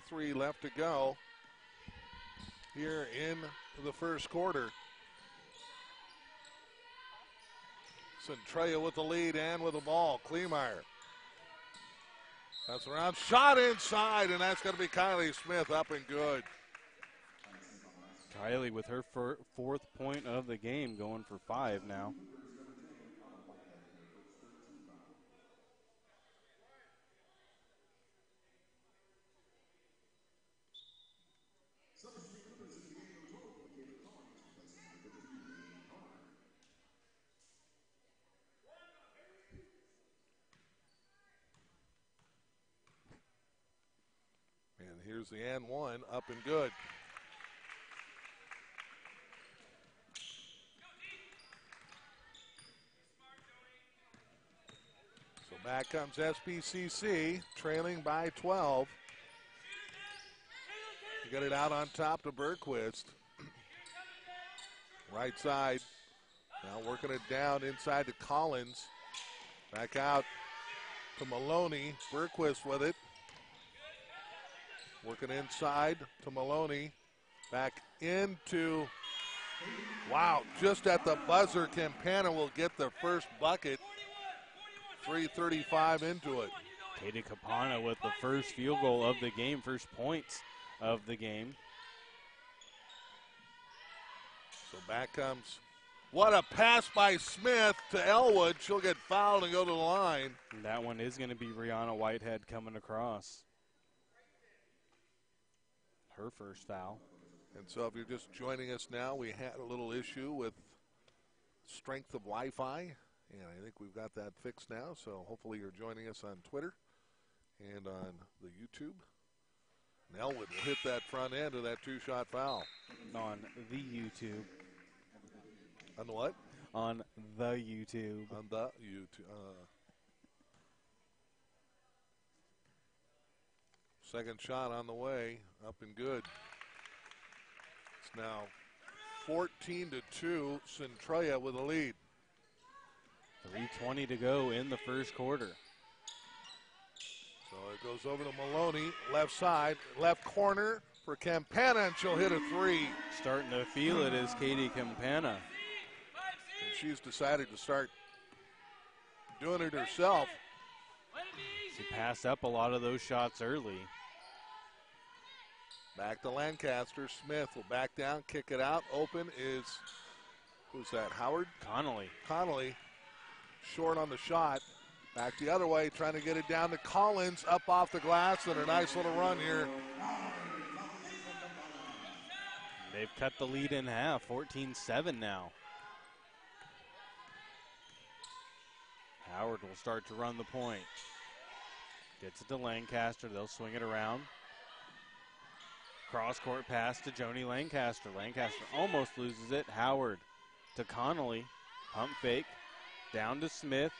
3 left to go here in the first quarter. Centralia with the lead and with the ball. Kleemeyer. That's around. Shot inside, and that's going to be Kylie Smith up and good. Kylie with her fourth point of the game, going for 5 now. And here's the and one, up and good. So back comes SBCC, trailing by 12. You get it out on top to Bergquist. Right side. Now working it down inside to Collins. Back out to Maloney. Bergquist with it. Working inside to Maloney. Back into, wow, just at the buzzer, Campana will get the first bucket. 3:35 into it. Katie Campana with the first field goal of the game, first points of the game. So back comes, what a pass by Smith to Elwood. She'll get fouled and go to the line. And that one is going to be Rihanna Whitehead coming across. Her first foul. And so if you're just joining us now, we had a little issue with strength of Wi-Fi, and I think we've got that fixed now. So hopefully you're joining us on Twitter and on the YouTube. And Elwood will hit that front end of that two-shot foul. On the YouTube. On the what? On the YouTube. On the YouTube. Second shot on the way, up and good. It's now 14-2, Centralia with a lead. 3:20 to go in the first quarter. So it goes over to Maloney, left side, left corner for Campana, and she'll hit a 3. Starting to feel it is Katie Campana. And she's decided to start doing it herself. She passed up a lot of those shots early. Back to Lancaster. Smith will back down, kick it out. Open is, who's that, Howard? Connolly. Short on the shot. Back the other way, trying to get it down to Collins, up off the glass, and a nice little run here. They've cut the lead in half, 14-7 now. Howard will start to run the point. Gets it to Lancaster, they'll swing it around. Cross-court pass to Joni Lancaster. Lancaster almost loses it. Howard to Connolly. Pump fake. Down to Smith.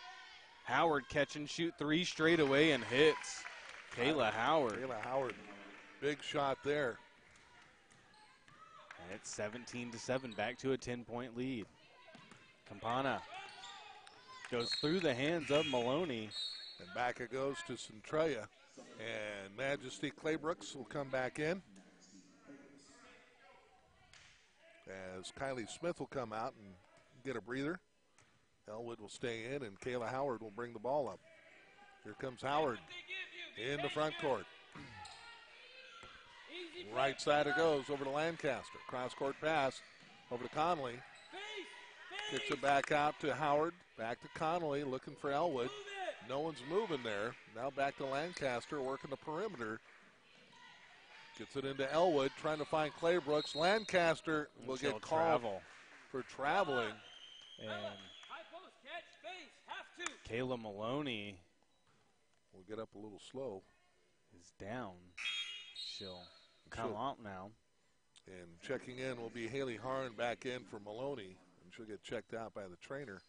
Howard catch and shoot 3 straight away and hits. Kayla Howard. Kayla Howard. Big shot there. And it's 17-7. Back to a 10-point lead. Campana goes through the hands of Maloney. And back it goes to Centralia. And Majesty Claybrooks will come back in. As Kylie Smith will come out and get a breather. Elwood will stay in, and Kayla Howard will bring the ball up. Here comes Howard in the front court. Right side it goes over to Lancaster. Cross-court pass over to Connolly. Kicks it back out to Howard. Back to Connolly looking for Elwood. No one's moving there. Now back to Lancaster working the perimeter. Gets it into Elwood, trying to find Claybrooks. Lancaster will get called for traveling. And Kayla Maloney will get up a little slow. Is down. She'll come out now. And checking in will be Haley Harn back in for Maloney. And she'll get checked out by the trainer.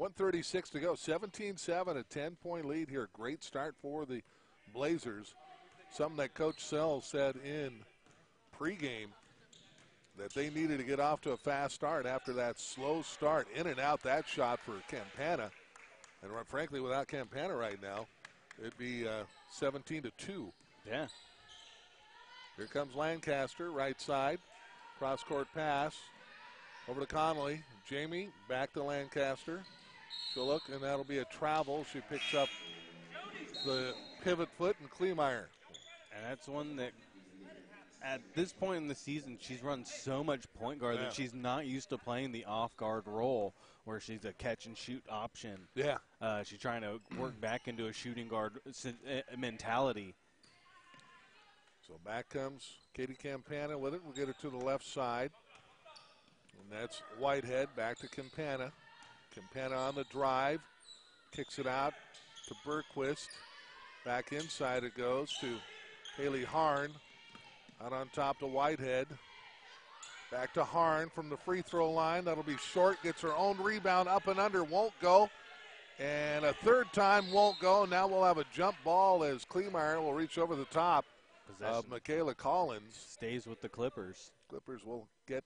1:36 to go. 17-7, a 10-point lead here. Great start for the Blazers. Something that Coach Sells said in pregame that they needed to get off to a fast start after that slow start. In and out that shot for Campana. And frankly, without Campana right now, it'd be 17-2. Yeah. Here comes Lancaster, right side. Cross-court pass over to Connolly. Jamie back to Lancaster. She'll look, and that'll be a travel. She picks up the pivot foot, and Kleemeyer. And that's one that, at this point in the season, she's run so much point guard that she's not used to playing the off-guard role where she's a catch-and-shoot option. Yeah. She's trying to work back into a shooting guard mentality. So back comes Katie Campana with it. We'll get it to the left side. And that's Whitehead back to Campana. Campana on the drive. Kicks it out to Bergquist. Back inside it goes to Haley Harn. Out on top to Whitehead. Back to Harn from the free throw line. That'll be short. Gets her own rebound up and under. Won't go. And a third time won't go. Now we'll have a jump ball as Kleemeyer will reach over the top of Michaela Collins. Stays with the Clippers. Clippers will get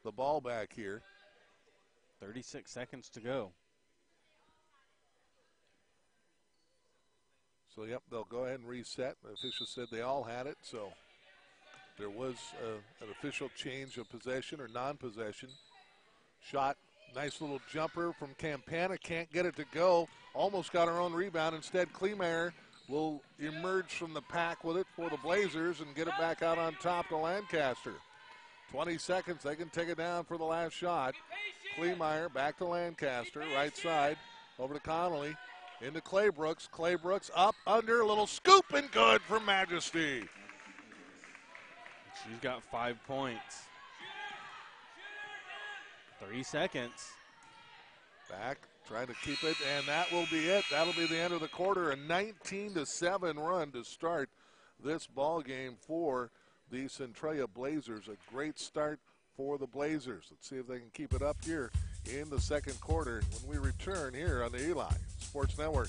the ball back here. 36 seconds to go. So, yep, they'll go ahead and reset. The official said they all had it, so there was an official change of possession or non-possession. Shot, nice little jumper from Campana. Can't get it to go. Almost got her own rebound. Instead, Kleemeyer will emerge from the pack with it for the Blazers and get it back out on top to Lancaster. 20 seconds. They can take it down for the last shot. Kleemeyer back to Lancaster, right side, over to Connolly, into Claybrooks. Claybrooks up, under, a little scoop, and good for Majesty. She's got 5 points. 3 seconds. Back, trying to keep it, and that will be it. That'll be the end of the quarter. A 19-7 run to start this ball game for the Centralia Blazers. A great start for the Blazers. Let's see if they can keep it up here in the second quarter when we return here on the Eli Sports Network.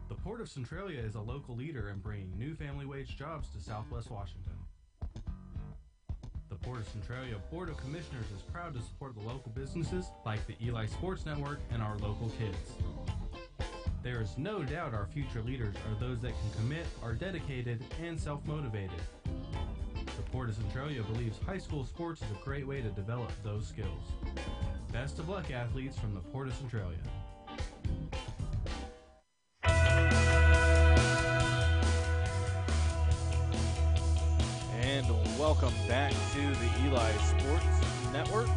The Port of Centralia is a local leader in bringing new family wage jobs to Southwest Washington. The Port of Centralia Board of Commissioners is proud to support the local businesses like the Eli Sports Network and our local kids. There is no doubt our future leaders are those that can commit, are dedicated, and self-motivated. The Port of Centralia believes high school sports is a great way to develop those skills. Best of luck, athletes from the Port of Centralia. And welcome back to the Eli Sports Network.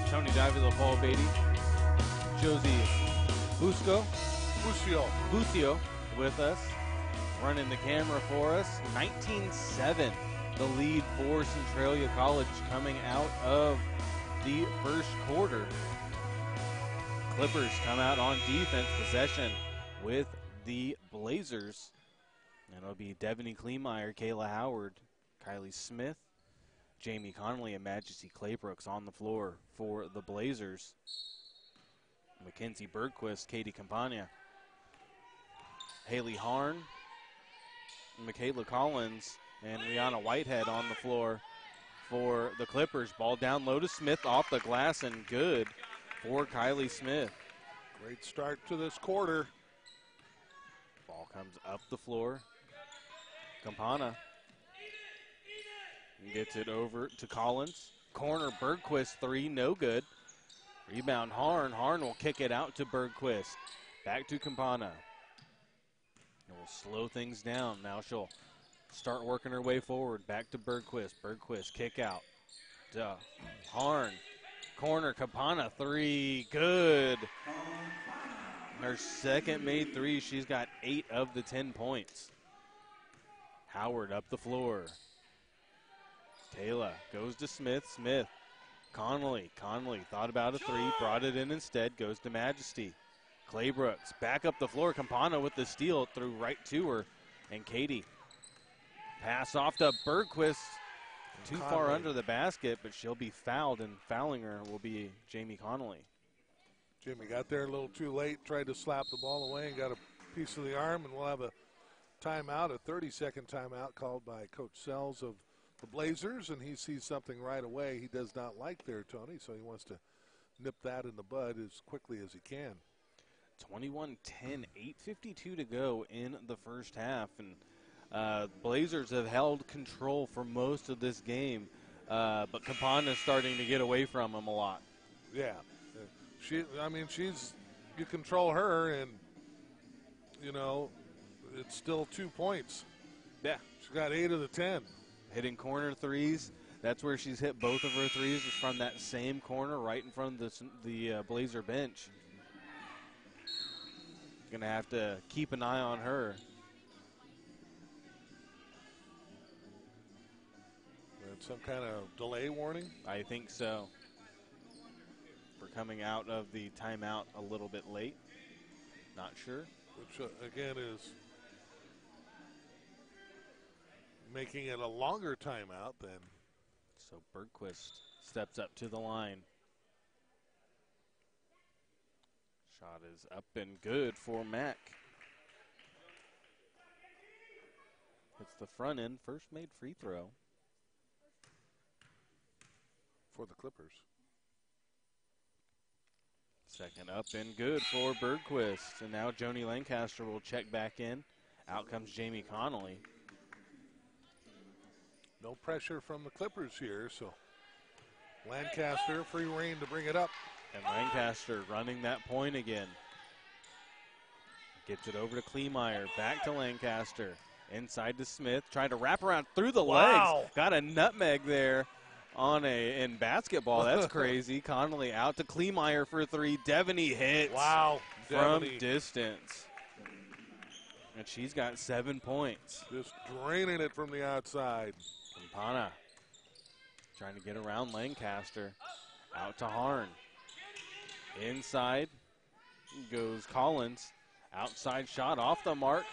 Tony Davila, Paul Beatty, Josie Busio with us, running the camera for us. 19-7, the lead for Centralia College coming out of the first quarter. Clippers come out on defense, possession with the Blazers. And it'll be Devaney Kleemeyer, Kayla Howard, Kylie Smith, Jamie Connolly, and Majesty Claybrooks on the floor for the Blazers. Mackenzie Bergquist, Katie Campana, Haley Harn, Michaela Collins, and Rihanna Whitehead on the floor for the Clippers. Ball down low to Smith, off the glass, and good for Kylie Smith. Great start to this quarter. Ball comes up the floor. Campana gets it over to Collins. Corner, Bergquist, three, no good. Rebound, Harn. Harn will kick it out to Bergquist. Back to Campana. And we'll slow things down. Now she'll start working her way forward. Back to Bergquist. Bergquist, kick out to Harn. Corner, Campana, three, good. Her second made three. She's got 8 of the 10 points. Howard up the floor. Kayla goes to Smith. Smith. Connolly thought about a three, brought it in instead, goes to Majesty. Claybrooks back up the floor. Campana with the steal, threw right to her. And Katie. Pass off to Bergquist. Too far under the basket, but she'll be fouled, and fouling her will be Jamie Connolly. Jimmy got there a little too late, tried to slap the ball away and got a piece of the arm, and we'll have a timeout, a 30-second timeout called by Coach Sells of the Blazers, and he sees something right away he does not like there, Tony, so he wants to nip that in the bud as quickly as he can. 21-10, 8:52 to go in the first half, and Blazers have held control for most of this game, but Campana's starting to get away from them a lot. Yeah, you control her, and it's still 2 points. Yeah, she got 8 of the 10. Hitting corner threes. That's where she's hit both of her threes, is from that same corner right in front of the Blazer bench. Going to have to keep an eye on her. Some kind of delay warning? I think so. For coming out of the timeout a little bit late. Not sure. Which, again, is making it a longer timeout than. So Bergquist steps up to the line. Shot is up and good for Mack. It's the front end, first made free throw. For the Clippers. Second up and good for Bergquist. And now Joni Lancaster will check back in. Out comes Jamie Connolly. No pressure from the Clippers here, so Lancaster free reign to bring it up. And Lancaster running that point again. Gets it over to Kleemeyer. Back to Lancaster. Inside to Smith. Trying to wrap around through the legs. Got a nutmeg there in basketball. That's crazy. Connolly out to Kleemeyer for three. Devaney hits. Wow. From distance. And she's got 7 points. Just draining it from the outside. Campana trying to get around Lancaster. Out to Harn. Inside goes Collins. Outside shot off the mark.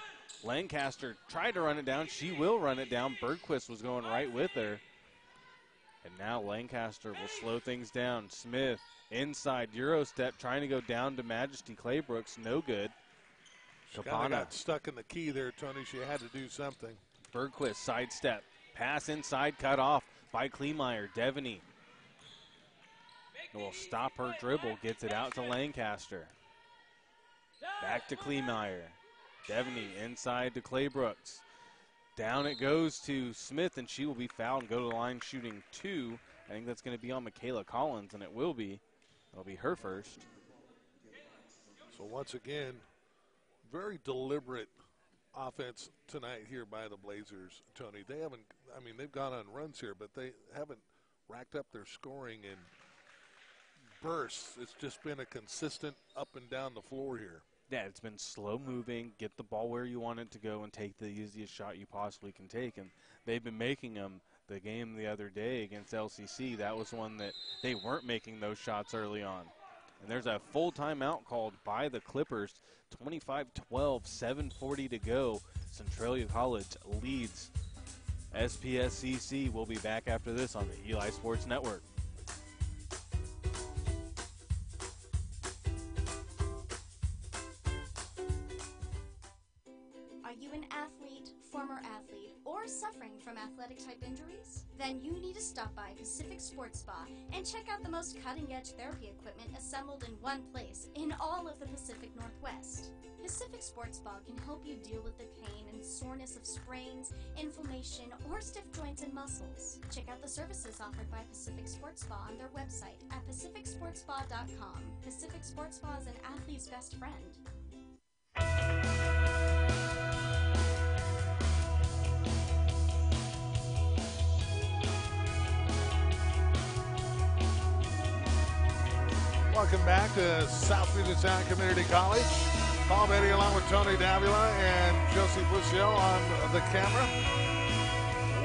Lancaster tried to run it down. She will run it down. Bergquist was going right with her. And now Lancaster will slow things down. Smith inside Euro step trying to go down to Majesty Claybrooks. No good. She kind of got stuck in the key there, Tony. She had to do something. Bergquist sidestep. Pass inside cut off by Kleemeyer. Devaney will stop her dribble. Gets it out to Lancaster. Back to Kleemeyer. Devaney inside to Claybrooks. Down it goes to Smith, and she will be fouled and go to the line shooting 2. I think that's going to be on Michaela Collins, and it will be. It'll be her first. So once again, very deliberate offense tonight here by the Blazers, Tony. They've gone on runs here, but they haven't racked up their scoring in bursts. It's just been a consistent up and down the floor here. Yeah, it's been slow moving, get the ball where you want it to go, and take the easiest shot you possibly can take. And they've been making them. The game the other day against LCC, that was one that they weren't making those shots early on. And there's a full timeout called by the Clippers. 25-12, 7:40 to go. Centralia College leads SPSCC. We'll be back after this on the Eli Sports Network. Are you an athlete, former athlete, or suffering from athletic-type injuries? Then you need to stop by Pacific Sports Spa and check out the most cutting-edge therapy equipment assembled in one place in all of the Pacific Northwest. Pacific Sports Spa can help you deal with the pain and soreness of sprains, inflammation, or stiff joints and muscles. Check out the services offered by Pacific Sports Spa on their website at pacificsportspa.com. Pacific Sports Spa is an athlete's best friend. Welcome back to South Puget Sound Community College. Paul Betty along with Tony Davila and Josie Bussiel on the camera.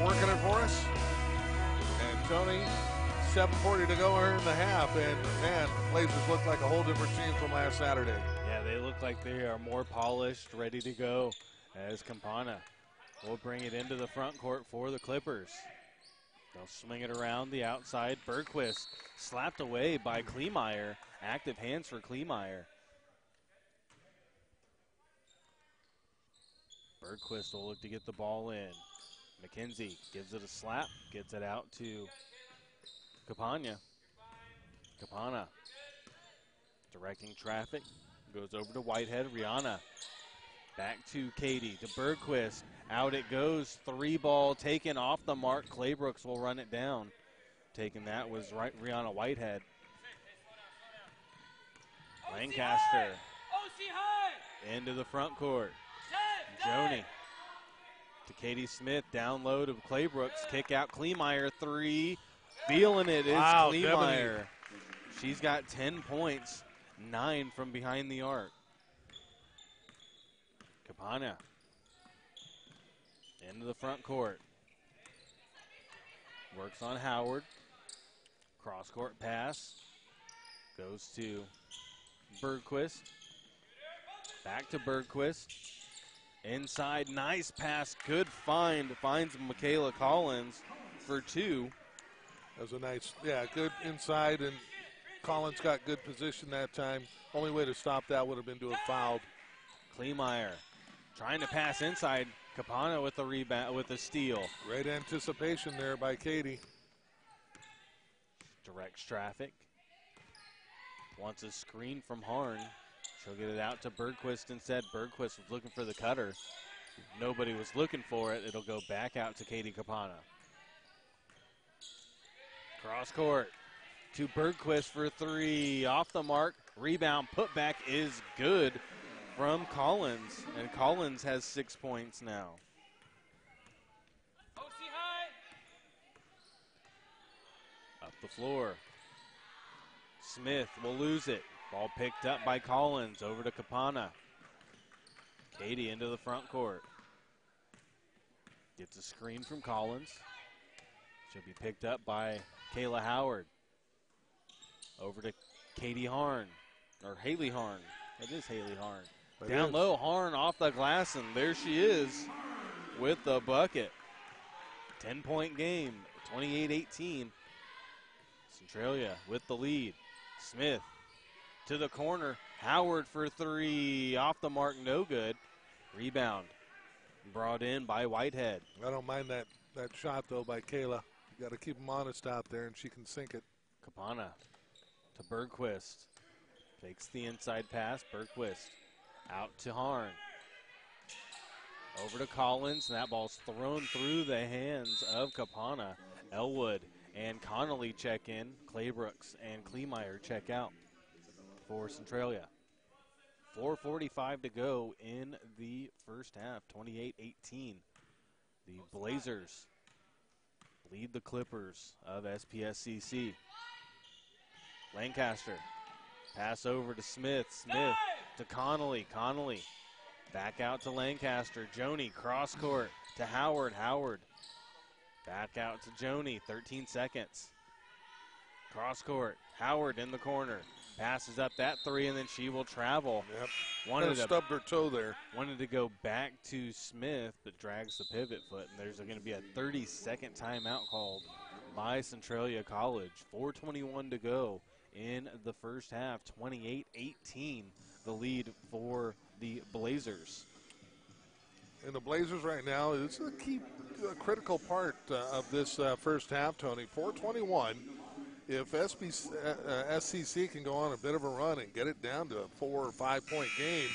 Working it for us. And Tony, 7:40 to go here in the half. And, man, Blazers look like a whole different team from last Saturday. Yeah, they look like they are more polished, ready to go, as Campana will bring it into the front court for the Clippers. They'll swing it around the outside. Bergquist slapped away by Kleemeyer. Active hands for Kleemeyer. Bergquist will look to get the ball in. McKenzie gives it a slap, gets it out to Capana. Capana directing traffic, goes over to Whitehead. Rihanna back to Katie, to Bergquist. Out it goes, 3-ball taken off the mark. Claybrooks will run it down. Taking that was Rihanna Whitehead. Lancaster into the front court. Joni to Katie Smith, down low to Claybrooks. Kick out, Kleemeyer, 3. Feeling it is Wow, Kleemeyer. She's got 10 points, 9 from behind the arc. Capana into the front court. Works on Howard. Cross-court pass. Goes to Bergquist. Back to Bergquist. Inside, nice pass, good find. Finds Michaela Collins for 2. That was a nice, good inside, and Collins got good position that time. Only way to stop that would have been to have fouled. Kleemeyer trying to pass inside. Capana with the rebound, with the steal. Great anticipation there by Katie. Directs traffic. Wants a screen from Harn. She'll get it out to Bergquist instead. Bergquist was looking for the cutter. Nobody was looking for it. It'll go back out to Katie Capana. Cross court to Bergquist for 3. Off the mark. Rebound putback is good from Collins. And Collins has 6 points now. Up the floor. Smith will lose it. Ball picked up by Collins, over to Capana. Katie into the front court. Gets a screen from Collins. She'll be picked up by Kayla Howard. Over to Katie Harn, or Haley Harn. It is Haley Harn. Down low, Harn off the glass, and there she is with the bucket. 10-point game, 28-18. Centralia with the lead. Smith to the corner. Howard for 3. Off the mark, no good. Rebound brought in by Whitehead. I don't mind that shot, though, by Kayla. You got to keep them honest out there, and she can sink it. Capana to Bergquist. Takes the inside pass. Bergquist out to Harn. Over to Collins, and that ball's thrown through the hands of Capana. Elwood and Connolly check in. Claybrooks and Kleemeyer check out for Centralia. 4:45 to go in the first half, 28-18. The Blazers lead the Clippers of SPSCC. Lancaster, pass over to Smith. Smith to Connolly. Connolly back out to Lancaster. Joni cross court to Howard. Howard back out to Joni. 13 seconds. Cross court. Howard in the corner. Passes up that 3, and then she will travel. Yep. Wanted to stubbed her toe there. Wanted to go back to Smith, but drags the pivot foot, and there's going to be a 30-second timeout called by Centralia College. 4:21 to go in the first half. 28-18, the lead for the Blazers. And the Blazers right now, this is a key, critical part of this first half, Tony. 4:21. If SCC can go on a bit of a run and get it down to a 4 or 5 point game,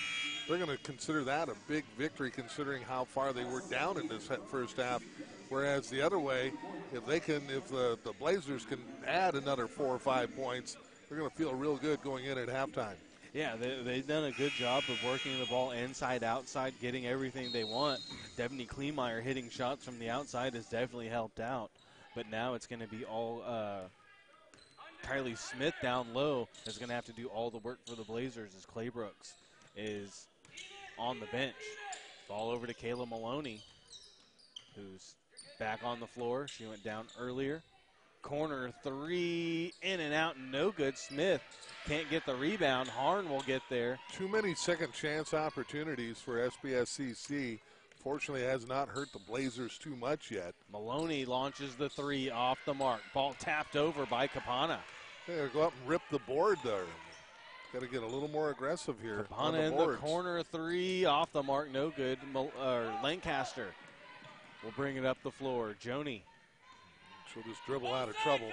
they're going to consider that a big victory considering how far they were down in this first half. Whereas the other way, if the Blazers can add another 4 or 5 points, they're going to feel real good going in at halftime. Yeah, they've done a good job of working the ball inside, outside, getting everything they want. Devaney Kleemeyer hitting shots from the outside has definitely helped out. But now it's going to be all Kylie Smith down low is going to have to do all the work for the Blazers as Claybrooks is on the bench. Ball over to Kayla Maloney, who's back on the floor. She went down earlier. Corner 3, in and out, no good. Smith can't get the rebound. Harn will get there. Too many second chance opportunities for SPSCC. Fortunately, has not hurt the Blazers too much yet. Maloney launches the 3 off the mark. Ball tapped over by Capana. They go up and rip the board there. Got to get a little more aggressive here. Capana in the corner 3 off the mark, no good. Lancaster will bring it up the floor. Joni She'll just dribble out of trouble.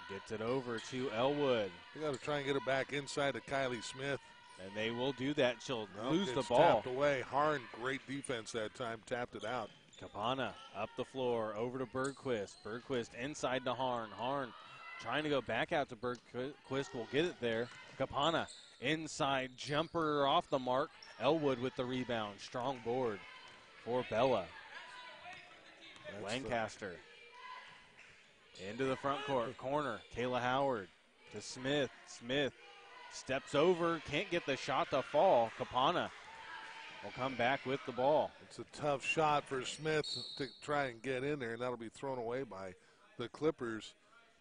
gets it over to Elwood. They got to try and get it back inside to Kylie Smith. And they will do that. She'll Nope, lose the it's ball. tapped away. Harn, great defense that time, tapped it out. Capana up the floor, over to Bergquist. Bergquist inside to Harn. Harn trying to go back out to Bergquist. Will get it there. Capana inside jumper off the mark. Elwood with the rebound. Strong board for Bella. Lancaster into the front court. Corner. Kayla Howard to Smith. Smith steps over. Can't get the shot to fall. Capana will come back with the ball. It's a tough shot for Smith to try and get in there, and that'll be thrown away by the Clippers.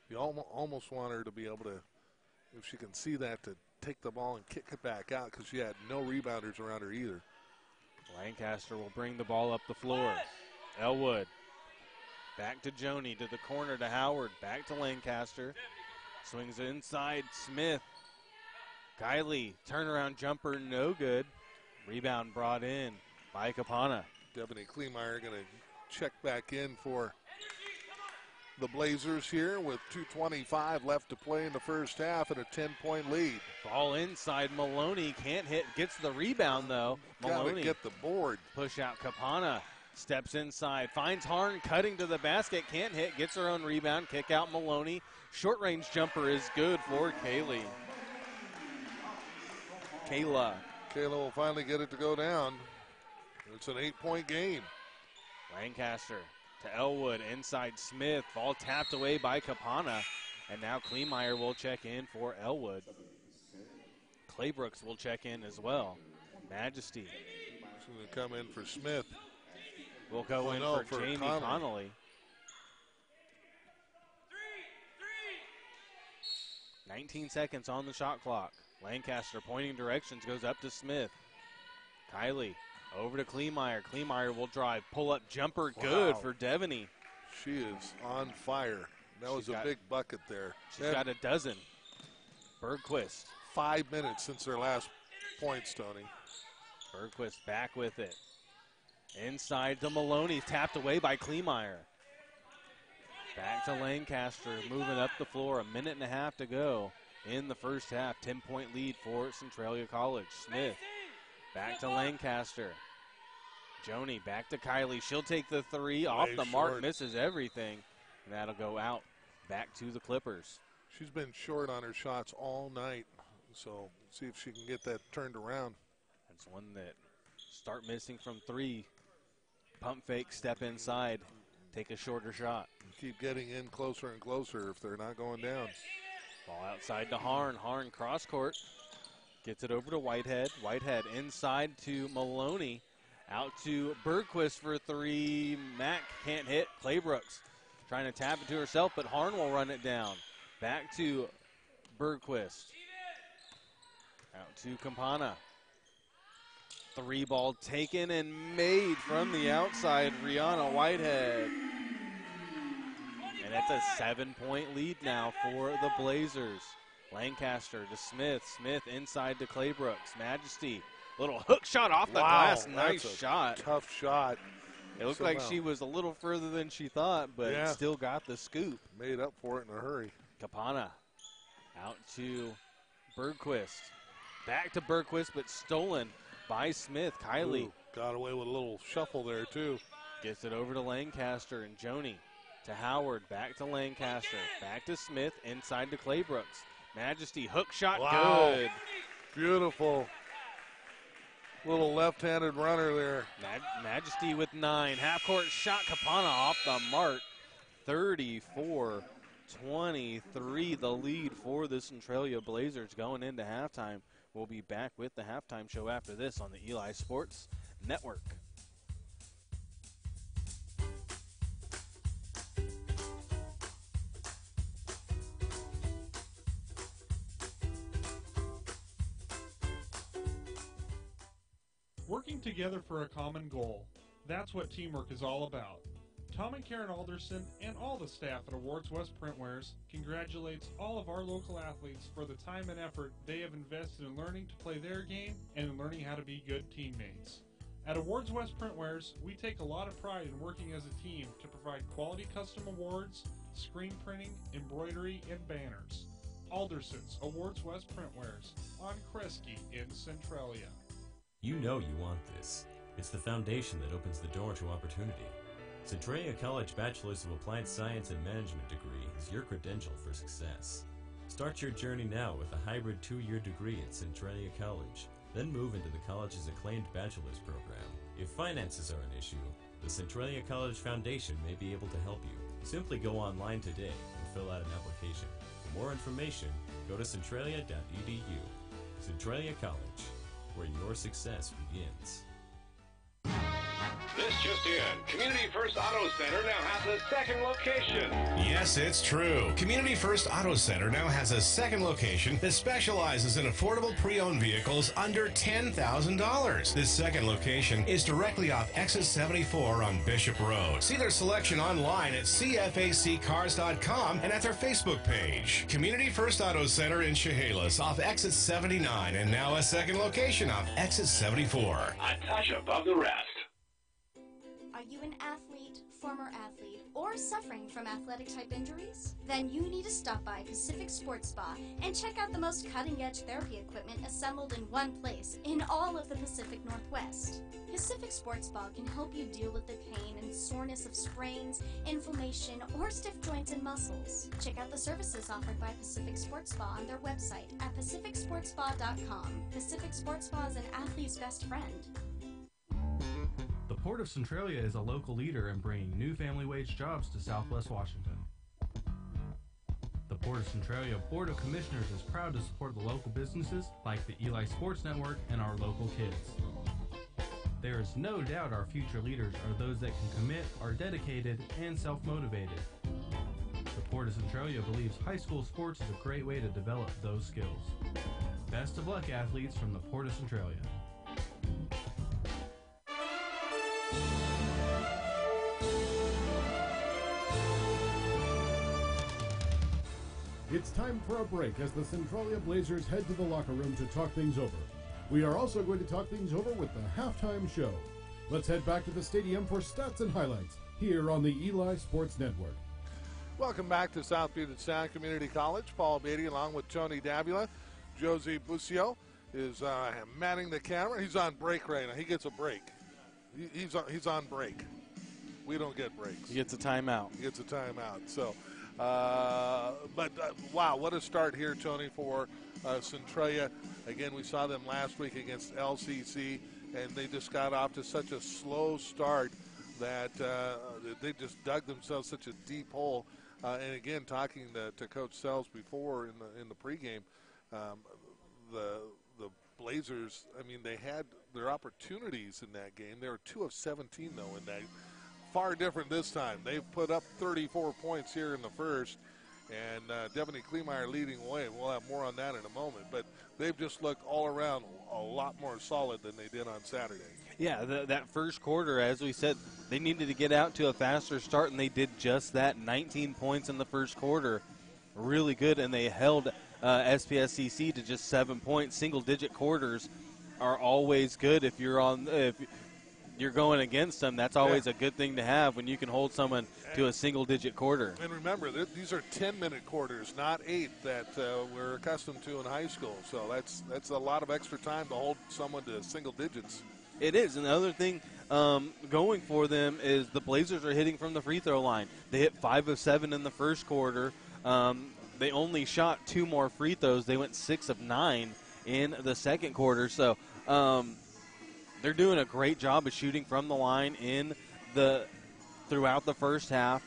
You almost want her to be able to, if she can see that, to take the ball and kick it back out because she had no rebounders around her either. Lancaster will bring the ball up the floor. Elwood back to Joni, to the corner to Howard, back to Lancaster. Swings it inside, Smith. Kylie, turnaround jumper, no good. Rebound brought in by Capana. Devaney Kleemeyer going to check back in for the Blazers here with 2:25 left to play in the first half and a 10-point lead. Ball inside, Maloney can't hit, gets the rebound though. Maloney Gotta get the board. push out, Capana steps inside, finds Harn cutting to the basket, can't hit, gets her own rebound, kick out Maloney. Short range jumper is good for Kayla. Kayla will finally get it to go down. It's an 8-point game. Lancaster to Elwood, inside Smith, ball tapped away by Capana, and now Kleemeyer will check in for Elwood. Claybrooks will check in as well. Majesty She's going to come in for Smith. will go in for Jamie Connolly. 19 seconds on the shot clock. Lancaster pointing directions, goes up to Smith. Kylie over to Kleemeyer. Kleemeyer will drive, pull up jumper, good for Devaney. She is on fire. That was a big bucket there. She's got a dozen. Bergquist. 5 minutes since their last points, Tony. Bergquist back with it. Inside to Maloney, tapped away by Kleemeyer. Back to Lancaster, moving up the floor. 1.5 minutes to go in the first half. 10-point lead for Centralia College. Smith back to Lancaster. Joni back to Kylie. She'll take the three off the mark, misses everything. And that'll go out back to the Clippers. She's been short on her shots all night. So see if she can get that turned around. That's one that start missing from three. Pump fake, step inside, take a shorter shot. Keep getting in closer and closer if they're not going down. Ball outside to Harn. Harn cross court. Gets it over to Whitehead. Whitehead inside to Maloney. Out to Bergquist for three. Mack can't hit. Claybrooks trying to tap it to herself, but Harn will run it down. Back to Bergquist. Out to Campana. Three ball taken and made from the outside. Rihanna Whitehead. And it's a 7-point lead now for the Blazers. Lancaster to Smith. Smith inside to Claybrooks. Majesty. Little hook shot off the glass. Nice shot. Tough shot. It looked like she was a little further than she thought, but still got the scoop. Made up for it in a hurry. Capana out to Bergquist. Back to Bergquist, but stolen by Smith. Kylie. Got away with a little shuffle there, too. Gets it over to Lancaster and Joni. To Howard, back to Lancaster, back to Smith, inside to Claybrooks. Majesty, hook shot, good. Beautiful. Little left-handed runner there. Majesty with 9. Half-court shot, Capana off the mark. 34-23, the lead for the Centralia Blazers going into halftime. We'll be back with the halftime show after this on the Eli Sports Network. Working together for a common goal. That's what teamwork is all about. Tom and Karen Alderson and all the staff at Awards West Printwares congratulates all of our local athletes for the time and effort they have invested in learning to play their game and in learning how to be good teammates. At Awards West Printwares, we take a lot of pride in working as a team to provide quality custom awards, screen printing, embroidery, and banners. Alderson's Awards West Printwares on Kresge in Centralia. You know you want this. It's the foundation that opens the door to opportunity. Centralia College Bachelor's of Applied Science and Management degree is your credential for success. Start your journey now with a hybrid 2-year degree at Centralia College, then move into the college's acclaimed bachelor's program. If finances are an issue, the Centralia College Foundation may be able to help you. Simply go online today and fill out an application. For more information, go to centralia.edu. Centralia College, where your success begins. This just in. Community First Auto Center now has a second location. Yes, it's true. Community First Auto Center now has a second location that specializes in affordable pre-owned vehicles under $10,000. This second location is directly off exit 74 on Bishop Road. See their selection online at cfaccars.com and at their Facebook page. Community First Auto Center in Chehalis off exit 79 and now a second location off exit 74. A touch above the rest. Are you an athlete, former athlete, or suffering from athletic-type injuries? Then you need to stop by Pacific Sports Spa and check out the most cutting-edge therapy equipment assembled in one place in all of the Pacific Northwest. Pacific Sports Spa can help you deal with the pain and soreness of sprains, inflammation, or stiff joints and muscles. Check out the services offered by Pacific Sports Spa on their website at pacificsportspa.com. Pacific Sports Spa is an athlete's best friend. The Port of Centralia is a local leader in bringing new family wage jobs to Southwest Washington. The Port of Centralia Board of Commissioners is proud to support the local businesses like the Eli Sports Network and our local kids. There is no doubt our future leaders are those that can commit, are dedicated, and self-motivated. The Port of Centralia believes high school sports is a great way to develop those skills. Best of luck, athletes, from the Port of Centralia. It's time for a break as the Centralia Blazers head to the locker room to talk things over. We are also going to talk things over with the halftime show. Let's head back to the stadium for stats and highlights here on the Eli Sports Network. Welcome back to South Puget Sound Community College. Paul Beatty along with Tony Davila. Josie Busio is manning the camera. He's on break right now. He gets a break. He's on break. We don't get breaks. He gets a timeout. He gets a timeout. So, wow, what a start here, Tony, for Centralia. Again, we saw them last week against LCC, and they just got off to such a slow start that they just dug themselves such a deep hole. And again, talking to Coach Sells before in the pregame, the Blazers, I mean, they had their opportunities in that game. They were 2 of 17, though, in that. Far different this time. They've put up 34 points here in the first, and Devaney Kleemeyer leading away. We'll have more on that in a moment, but they've just looked all around a lot more solid than they did on Saturday. Yeah, that first quarter, as we said, they needed to get out to a faster start, and they did just that. 19 points in the first quarter. Really good, and they held SPSCC to just 7 points. Single-digit quarters are always good if you're going against them. That's always a good thing to have when you can hold someone to a single-digit quarter. And remember, these are 10-minute quarters, not 8 that we're accustomed to in high school. So that's a lot of extra time to hold someone to single digits. It is. And the other thing going for them is the Blazers are hitting from the free throw line. They hit 5 of 7 in the first quarter. They only shot 2 more free throws. They went 6 of 9 in the second quarter. So they're doing a great job of shooting from the line throughout the first half.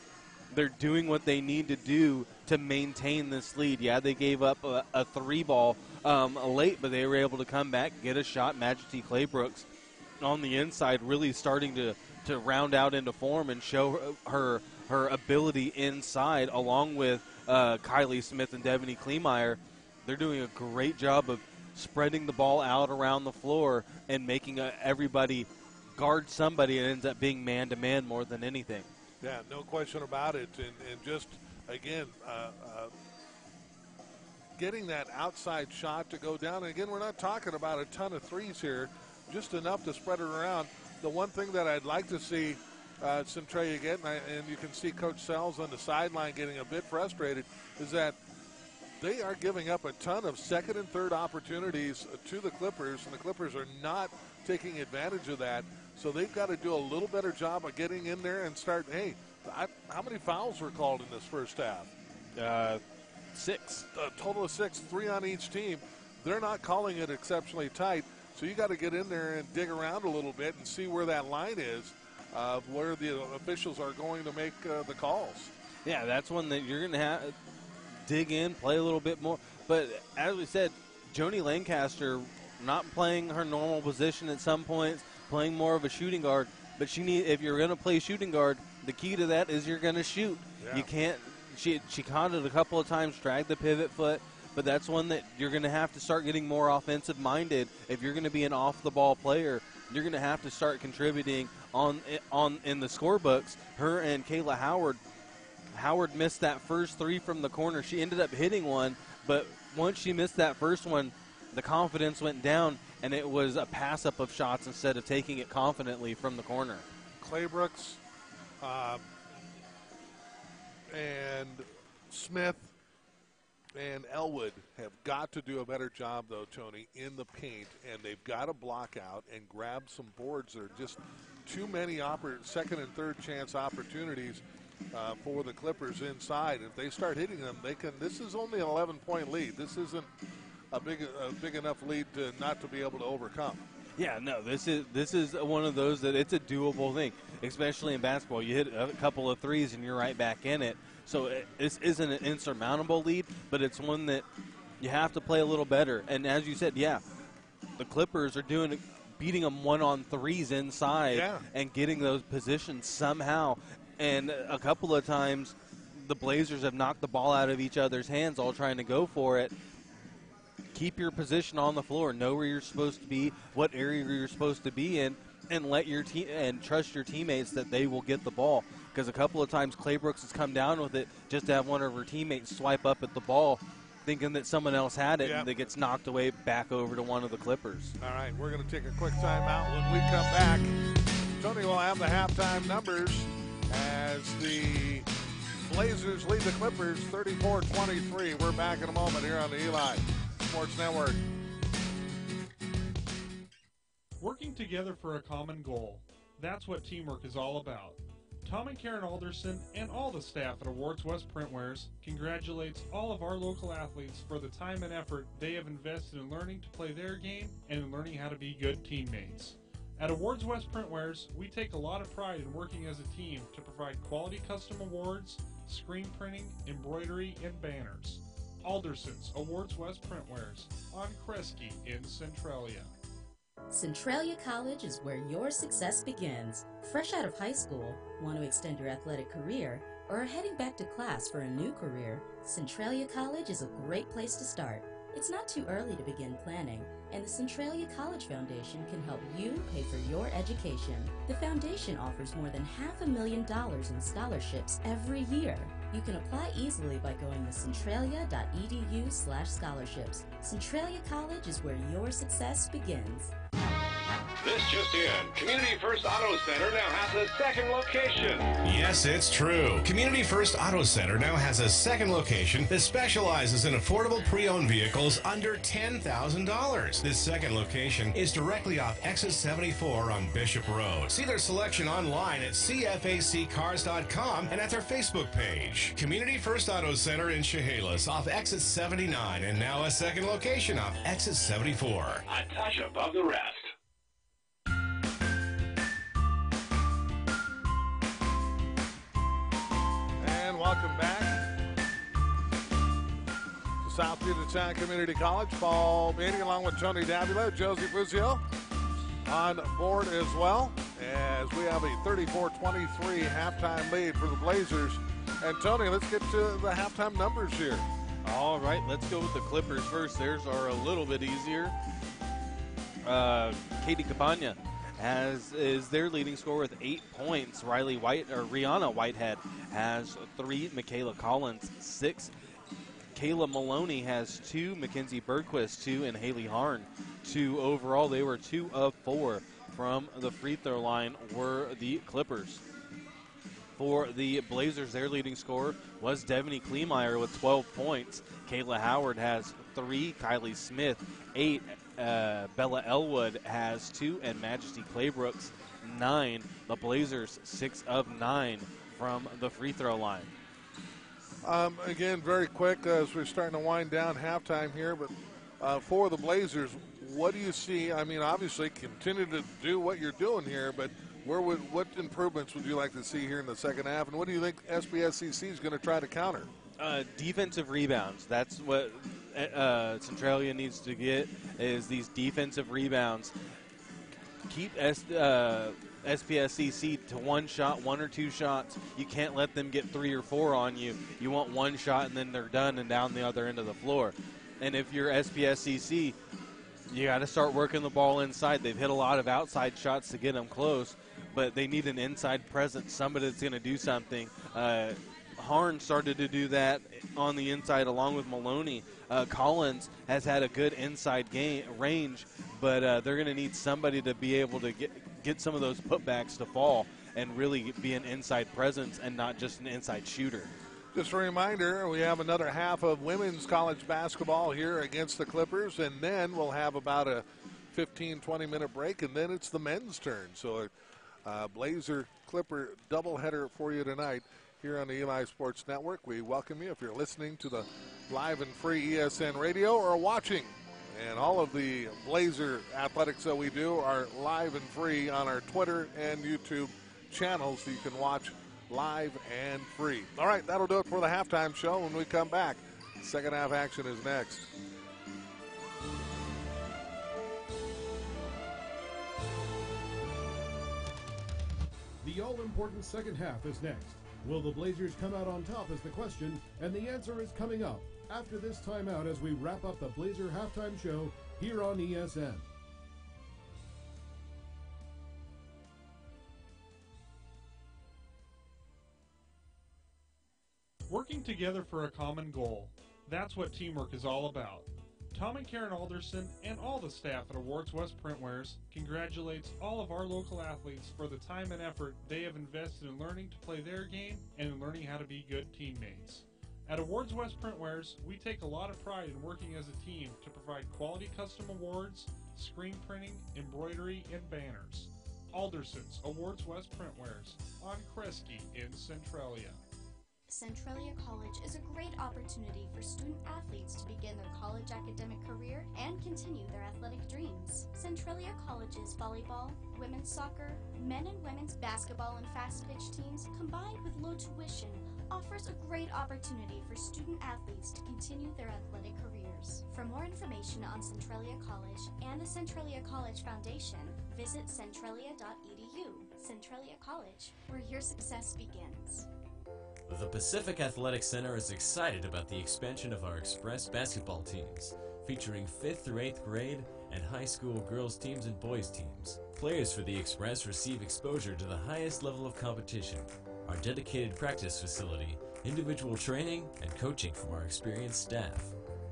They're doing what they need to do to maintain this lead. Yeah, they gave up a 3-ball late, but they were able to come back, get a shot. Majesty Claybrooks on the inside really starting to round out into form and show her ability inside, along with Kylie Smith and Devaney Kleemeyer. They're doing a great job of spreading the ball out around the floor and making everybody guard somebody. It ends up being man-to-man more than anything. Yeah, no question about it. And just, again, getting that outside shot to go down. And again, we're not talking about a ton of threes here, just enough to spread it around. the one thing that I'd like to see Centralia get, and you can see Coach Sells on the sideline getting a bit frustrated, is that they are giving up a ton of second and third opportunities to the Clippers, and the Clippers are not taking advantage of that. So they've got to do a little better job of getting in there and start, hey, how many fouls were called in this first half? 6. A total of 6, 3 on each team. They're not calling it exceptionally tight. So you got to get in there and dig around a little bit and see where that line is of where the officials are going to make the calls. Yeah, that's one that you're going to have dig in, play a little bit more. But as we said, Joni Lancaster not playing her normal position at some points, playing more of a shooting guard. But if you're going to play shooting guard, the key to that is you're going to shoot. Yeah. You can't. She caught it a couple of times, dragged the pivot foot. But that's one that you're going to have to start getting more offensive-minded. If you're going to be an off-the-ball player, you're going to have to start contributing in the scorebooks. Her and Kayla Howard. Howard missed that first 3 from the corner. She ended up hitting one, but once she missed that first one, the confidence went down, and it was a pass-up of shots instead of taking it confidently from the corner. Claybrooks and Smith and Elwood have got to do a better job, though, Tony, in the paint, and they've got to block out and grab some boards. There are just too many second and third chance opportunities for the Clippers inside. If they start hitting them, they can. This is only an 11-point lead. This isn't a big enough lead to not to be able to overcome. Yeah, no, this is one of those that it's a doable thing, especially in basketball. You hit a couple of threes and you're right back in it. So this isn't an insurmountable lead, but it's one that you have to play a little better. And as you said, yeah, the Clippers are beating them 1-on-3s inside and getting those positions somehow. And a couple of times the Blazers have knocked the ball out of each other's hands, all trying to go for it. Keep your position on the floor. Know where you're supposed to be, what area you're supposed to be in, and let your and trust your teammates that they will get the ball. Because a couple of times Claybrooks has come down with it just to have one of her teammates swipe up at the ball, thinking that someone else had it, and it gets knocked away back over to one of the Clippers. All right, we're going to take a quick timeout. When we come back, Tony will have the halftime numbers as the Blazers lead the Clippers 34-23. We're back in a moment here on the Eli Sports Network. Working together for a common goal. That's what teamwork is all about. Tom and Karen Alderson and all the staff at Awards West Printwares congratulates all of our local athletes for the time and effort they have invested in learning to play their game and in learning how to be good teammates. At Awards West Printwares, we take a lot of pride in working as a team to provide quality custom awards, screen printing, embroidery, and banners. Alderson's Awards West Printwares on Kresge in Centralia. Centralia College is where your success begins. Fresh out of high school, want to extend your athletic career, or are heading back to class for a new career, Centralia College is a great place to start. It's not too early to begin planning, and the Centralia College Foundation can help you pay for your education. The foundation offers more than $500,000 in scholarships every year. You can apply easily by going to centralia.edu/scholarships. Centralia College is where your success begins. This just in. Community First Auto Center now has a second location. Yes, it's true. Community First Auto Center now has a second location that specializes in affordable pre-owned vehicles under $10,000. This second location is directly off exit 74 on Bishop Road. See their selection online at cfaccars.com and at their Facebook page. Community First Auto Center in Chehalis off exit 79 and now a second location off exit 74. A touch above the rest. Welcome back to South Puget Sound Community College fall meeting, along with Tony Davila, Josie Fuzio on board as well, as we have a 34-23 halftime lead for the Blazers. And Tony, let's get to the halftime numbers here. All right, let's go with the Clippers first. Theirs are a little bit easier. Katie Campagna is their leading scorer with 8 points. Rihanna Whitehead has 3. Michaela Collins 6. Kayla Maloney has 2. Mackenzie Bergquist 2, and Haley Harn 2 overall. They were 2 of 4 from the free throw line were the Clippers. For the Blazers, their leading scorer was Devaney Kleemeyer with 12 points. Kayla Howard has 3, Kylie Smith 8, Bella Elwood has 2, and Majesty Claybrooks 9. The Blazers 6 of 9 from the free throw line. Again, very quick as we're starting to wind down halftime here, but for the Blazers, what do you see? I mean, obviously, continue to do what you're doing here, but what improvements would you like to see here in the second half, and what do you think SBSCC is going to try to counter? Defensive rebounds. That's what Centralia needs to get, is these defensive rebounds. Keep SPSCC to one shot, 1 or 2 shots. You can't let them get 3 or 4 on you. You want 1 shot and then they're done and down the other end of the floor. And if you're SPSCC, you got to start working the ball inside. They've hit a lot of outside shots to get them close, but they need an inside presence, somebody that's going to do something. Harn started to do that on the inside along with Maloney. Collins has had a good inside range, but they're going to need somebody to be able to get some of those putbacks to fall and really be an inside presence and not just an inside shooter. Just a reminder, we have another half of women's college basketball here against the Clippers, and then we'll have about a 15-20 minute break, and then it's the men's turn. So a Blazer-Clipper doubleheader for you tonight here on the Eli Sports Network. We welcome you if you're listening to the live and free ESN radio or watching. And all of the Blazer athletics that we do are live and free on our Twitter and YouTube channels, so you can watch live and free. All right, that'll do it for the halftime show. When we come back, second half action is next. The all-important second half is next. Will the Blazers come out on top is the question, and the answer is coming up after this timeout as we wrap up the Blazer halftime show here on ESN. Working together for a common goal. That's what teamwork is all about. Tom and Karen Alderson and all the staff at Awards West Printwares congratulates all of our local athletes for the time and effort they have invested in learning to play their game and in learning how to be good teammates. At Awards West Printwares, we take a lot of pride in working as a team to provide quality custom awards, screen printing, embroidery, and banners. Alderson's Awards West Printwares on Kresge in Centralia. Centralia College is a great opportunity for student athletes to begin their college academic career and continue their athletic dreams. Centralia College's volleyball, women's soccer, men and women's basketball and fast pitch teams, combined with low tuition, offers a great opportunity for student athletes to continue their athletic careers. For more information on Centralia College and the Centralia College Foundation, visit centralia.edu. Centralia College, where your success begins. The Pacific Athletic Center is excited about the expansion of our Express basketball teams, featuring 5th through 8th grade and high school girls teams and boys teams. Players for the Express receive exposure to the highest level of competition, our dedicated practice facility, individual training, and coaching from our experienced staff,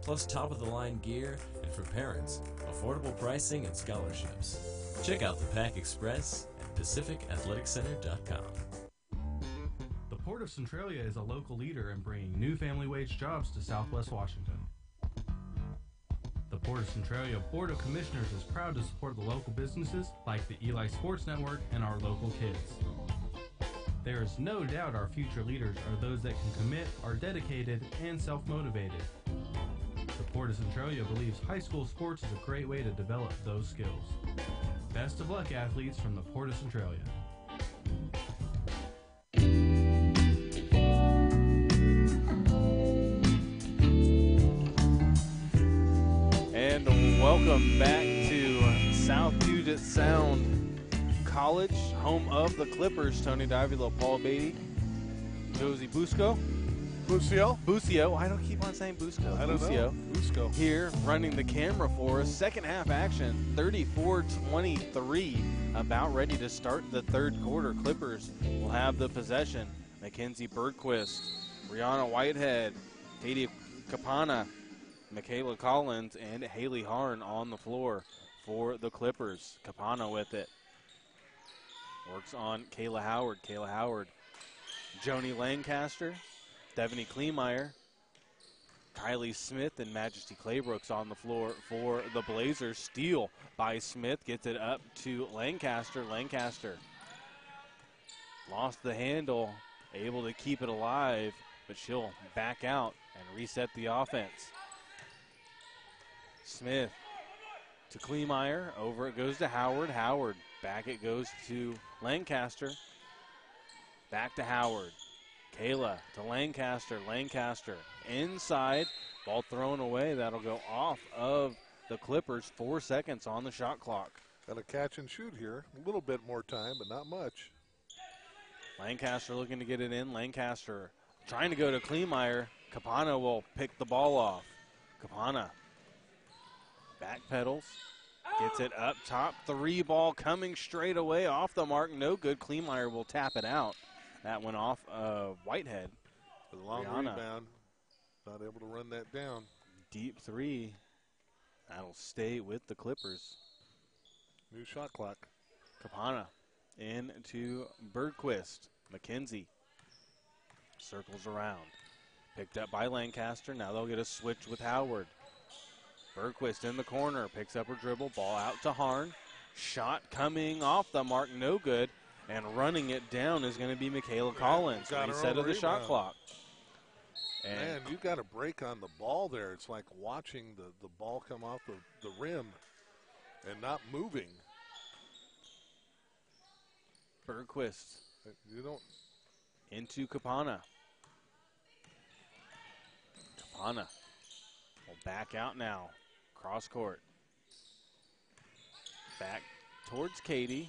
plus top-of-the-line gear, and for parents, affordable pricing and scholarships. Check out the PAC Express at PacificAthleticCenter.com. The Port of Centralia is a local leader in bringing new family wage jobs to Southwest Washington. The Port of Centralia Board of Commissioners is proud to support the local businesses like the Eli Sports Network and our local kids. There is no doubt our future leaders are those that can commit, are dedicated, and self-motivated. The Port of Centralia believes high school sports is a great way to develop those skills. Best of luck, athletes from the Port of Centralia. And welcome back to South Puget Sound College, home of the Clippers. Tony Davila, Paul Beatty, Josie Busco. Busio. I don't keep on saying Busco. I don't know. Busco. Here running the camera for us. Second half action, 34-23. About ready to start the third quarter. Clippers will have the possession. Mackenzie Bergquist, Brianna Whitehead, Katie Capana, Michaela Collins, and Haley Harn on the floor for the Clippers. Capana with it. Works on Kayla Howard. Kayla Howard. Joni Lancaster. Stephanie Kleemeyer. Kylie Smith and Majesty Claybrooks on the floor for the Blazers. Steal by Smith. Gets it up to Lancaster. Lancaster lost the handle. Able to keep it alive, but she'll back out and reset the offense. Smith to Kleemeyer. Over it goes to Howard. Howard. Back it goes to Lancaster. Back to Howard. Kayla to Lancaster. Lancaster inside. Ball thrown away. That'll go off of the Clippers. 4 seconds on the shot clock. Got a catch and shoot here. A little bit more time, but not much. Lancaster looking to get it in. Lancaster trying to go to Kleemeyer. Capana will pick the ball off. Capana back pedals. Gets it up top. 3 ball coming straight away off the mark. No good. Kleemeyer will tap it out. That went off Whitehead. The long rebound. Not able to run that down. Deep 3. That'll stay with the Clippers. New shot clock. Capana into Bergquist. McKenzie circles around. Picked up by Lancaster. Now they'll get a switch with Howard. Bergquist in the corner. Picks up her dribble. Ball out to Harn. Shot coming off the mark. No good. And running it down is going to be Michaela Collins. Reset of the shot clock. And man, you got a break on the ball there. It's like watching the ball come off the rim and not moving. Bergquist. You don't. Into Capana. Capana will back out now. Cross court. Back towards Katie.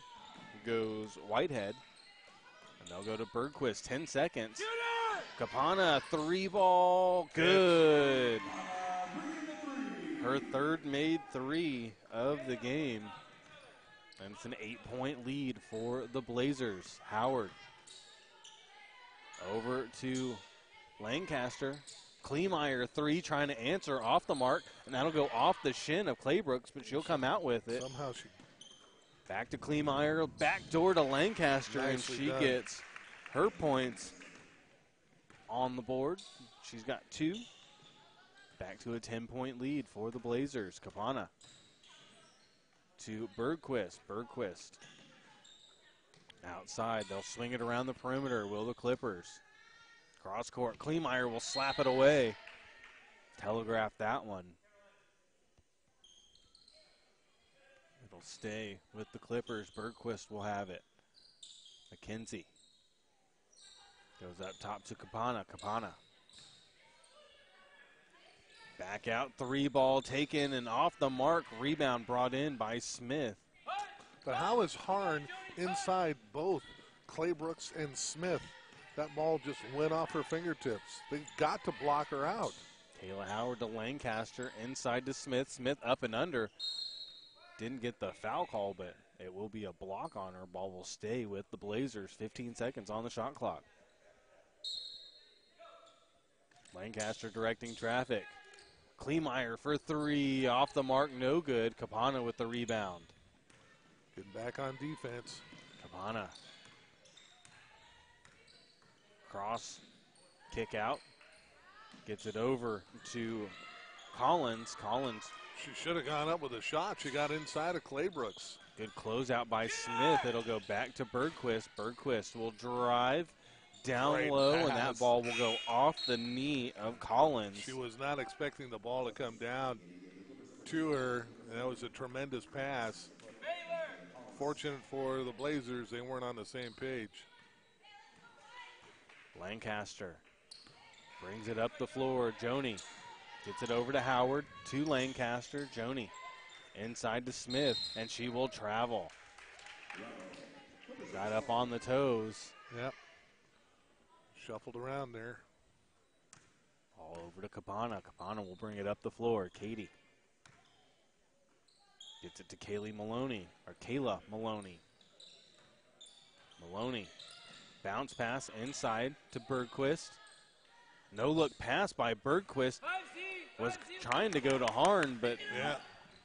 Goes Whitehead. And they'll go to Bergquist. 10 seconds. Capana, 3 ball. Good. Her third made 3 of the game. And it's an 8-point lead for the Blazers. Howard over to Lancaster. Kleemeyer 3 trying to answer off the mark, and that'll go off the shin of Claybrooks, but she'll come out with it. Somehow she. Back to Kleemeyer, back door to Lancaster, and she gets her points on the board. She's got 2. Back to a 10-point lead for the Blazers. Capana to Bergquist. Bergquist outside. They'll swing it around the perimeter. Will the Clippers? Cross court. Kleemeyer will slap it away. Telegraph that one. It'll stay with the Clippers. Bergquist will have it. McKenzie goes up top to Capana. Capana. Back out, 3 ball taken and off the mark. Rebound brought in by Smith. But how is Harn inside both Claybrooks and Smith? That ball just went off her fingertips. They've got to block her out. Kayla Howard to Lancaster, inside to Smith. Smith up and under. Didn't get the foul call, but it will be a block on her. Ball will stay with the Blazers. 15 seconds on the shot clock. Lancaster directing traffic. Kleemeyer for 3, off the mark, no good. Capana with the rebound. Getting back on defense. Capana. Cross, kick out. Gets it over to Collins. Collins. She should have gone up with a shot. She got inside of Claybrooks. Good closeout by Smith. It'll go back to Bergquist. Bergquist will drive down low, and that ball will go off the knee of Collins. She was not expecting the ball to come down to her, and that was a tremendous pass. Fortunate for the Blazers, they weren't on the same page. Lancaster brings it up the floor. Joni gets it over to Howard, to Lancaster. Joni inside to Smith, and she will travel. Got up on the toes. Yep. Shuffled around there. All over to Capana. Capana will bring it up the floor. Katie gets it to Kayla Maloney. Maloney. Bounce pass inside to Bergquist. No look pass by Bergquist. Was trying to go to Harn, but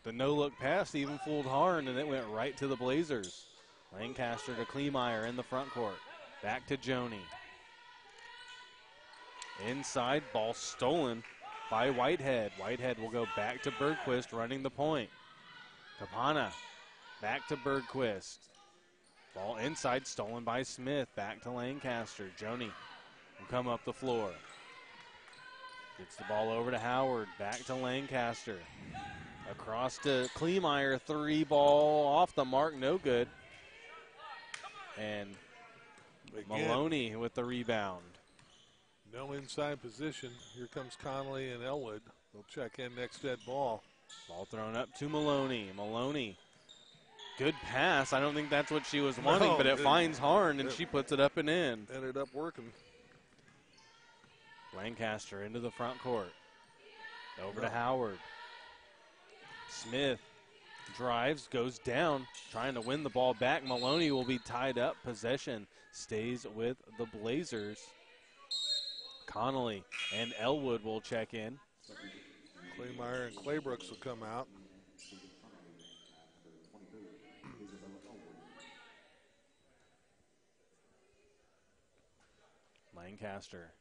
the no look pass even fooled Harn, and it went right to the Blazers. Lancaster to Kleemeyer in the front court. Back to Joni. Inside, ball stolen by Whitehead. Whitehead will go back to Bergquist running the point. Capana back to Bergquist. Ball inside, stolen by Smith. Back to Lancaster. Joni will come up the floor. Gets the ball over to Howard. Back to Lancaster. Across to Kleemeyer. 3 ball off the mark. No good. And Again, Maloney with the rebound. no inside position. Here comes Connolly and Elwood. They'll check in next dead ball. Ball thrown up to Maloney. Maloney, good pass. I don't think that's what she was wanting, but it finds Harn, and she puts it up and in. Ended up working. Lancaster into the front court. Over to Howard. Smith drives, goes down, trying to win the ball back. Maloney will be tied up. Possession stays with the Blazers. Connolly and Elwood will check in. Kleemeyer and Claybrooks will come out. Lancaster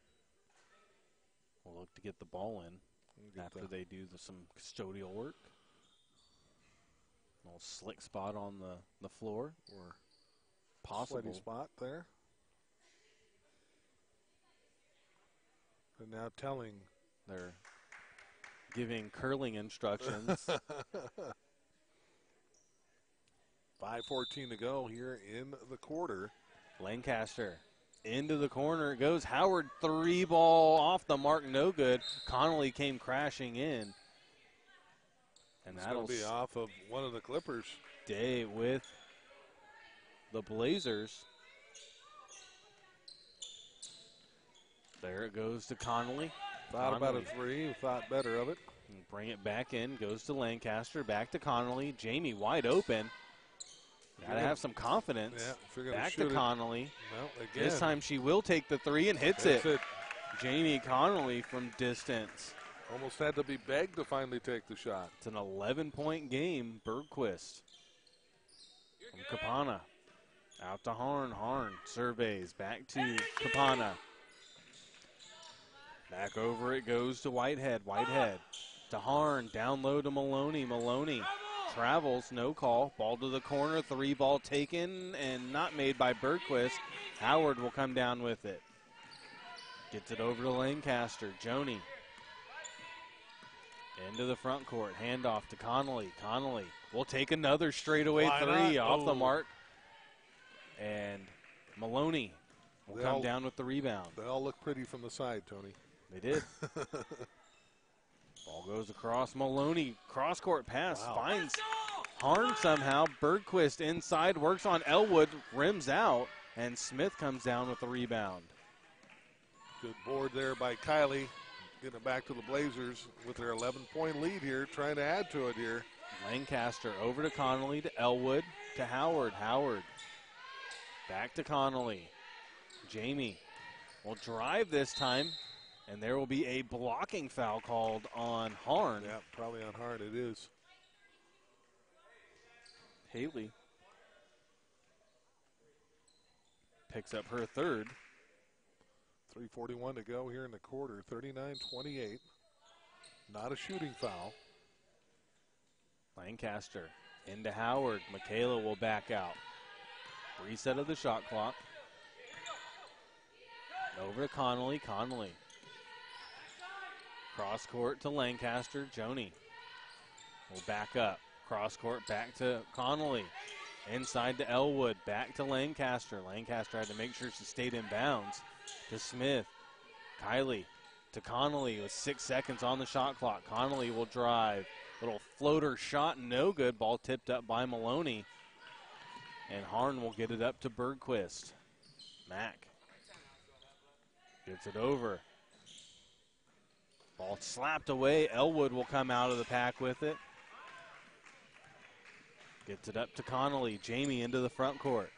will look to get the ball in after they do some custodial work. A little slick spot on the floor, or possible sweaty spot there. They're now telling. They're giving curling instructions. 5:14 to go here in the quarter. Lancaster into the corner it goes. Howard, 3 ball off the mark, no good. Connolly came crashing in. And It's that'll going to be off of one of the Clippers. Stay with the Blazers. There it goes to Connolly. Thought about a 3, thought better of it. And bring it back in, goes to Lancaster, back to Connolly. Jamie wide open. Got to have some confidence. Yeah, if you're gonna back shoot to Connolly. Well, again. This time she will take the 3 and hits it. Jamie Connolly from distance. Almost had to be begged to finally take the shot. It's an 11-point game. Bergquist from Capana. Out to Harn. Harn surveys. Back to Capana. Back over it goes to Whitehead. Whitehead to Harn. Down low to Maloney. Maloney travels. No call. Ball to the corner. 3 ball taken and not made by Bergquist. Howard will come down with it. Gets it over to Lancaster. Joni. Into the front court. Handoff to Connolly. Connolly will take another straightaway 3 off the mark. And Maloney will come down with the rebound. They all look pretty from the side, Tony. They did. Ball goes across. Maloney, cross-court pass, finds Harn somehow. Bergquist inside, works on Elwood, rims out, and Smith comes down with the rebound. Good board there by Kylie. Getting it back to the Blazers with their 11-point lead here, trying to add to it here. Lancaster over to Connolly, to Elwood, to Howard. Howard back to Connolly. Jamie will drive this time, and there will be a blocking foul called on Harn. Yeah, probably on Harn it is. Haley picks up her 3rd. 3:41 to go here in the quarter. 39-28. Not a shooting foul. Lancaster into Howard. Michaela will back out. Reset of the shot clock. Over to Connolly. Connolly. Cross court to Lancaster. Joni will back up. Cross court back to Connolly. Inside to Elwood. Back to Lancaster. Lancaster had to make sure she stayed in bounds. To Smith. Kylie to Connolly with 6 seconds on the shot clock. Connolly will drive. Little floater shot, no good. Ball tipped up by Maloney. And Harn will get it up to Bergquist. Mack gets it over. Ball slapped away. Elwood will come out of the pack with it. Gets it up to Connolly. Jamie into the front court.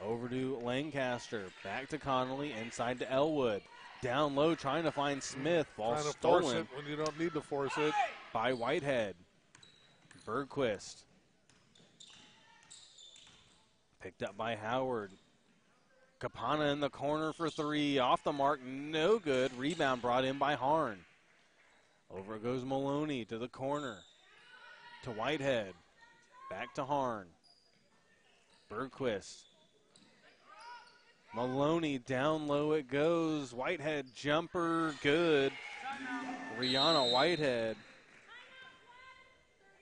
Over to Lancaster. Back to Connolly. Inside to Elwood. Down low trying to find Smith. Ball trying to stolen. force it when you don't need to force it. By Whitehead. Bergquist. Picked up by Howard. Capana in the corner for three. Off the mark, no good. Rebound brought in by Harn. Over goes Maloney to the corner. To Whitehead. Back to Harn. Bergquist. Maloney down low it goes. Whitehead jumper, good. Rihanna Whitehead.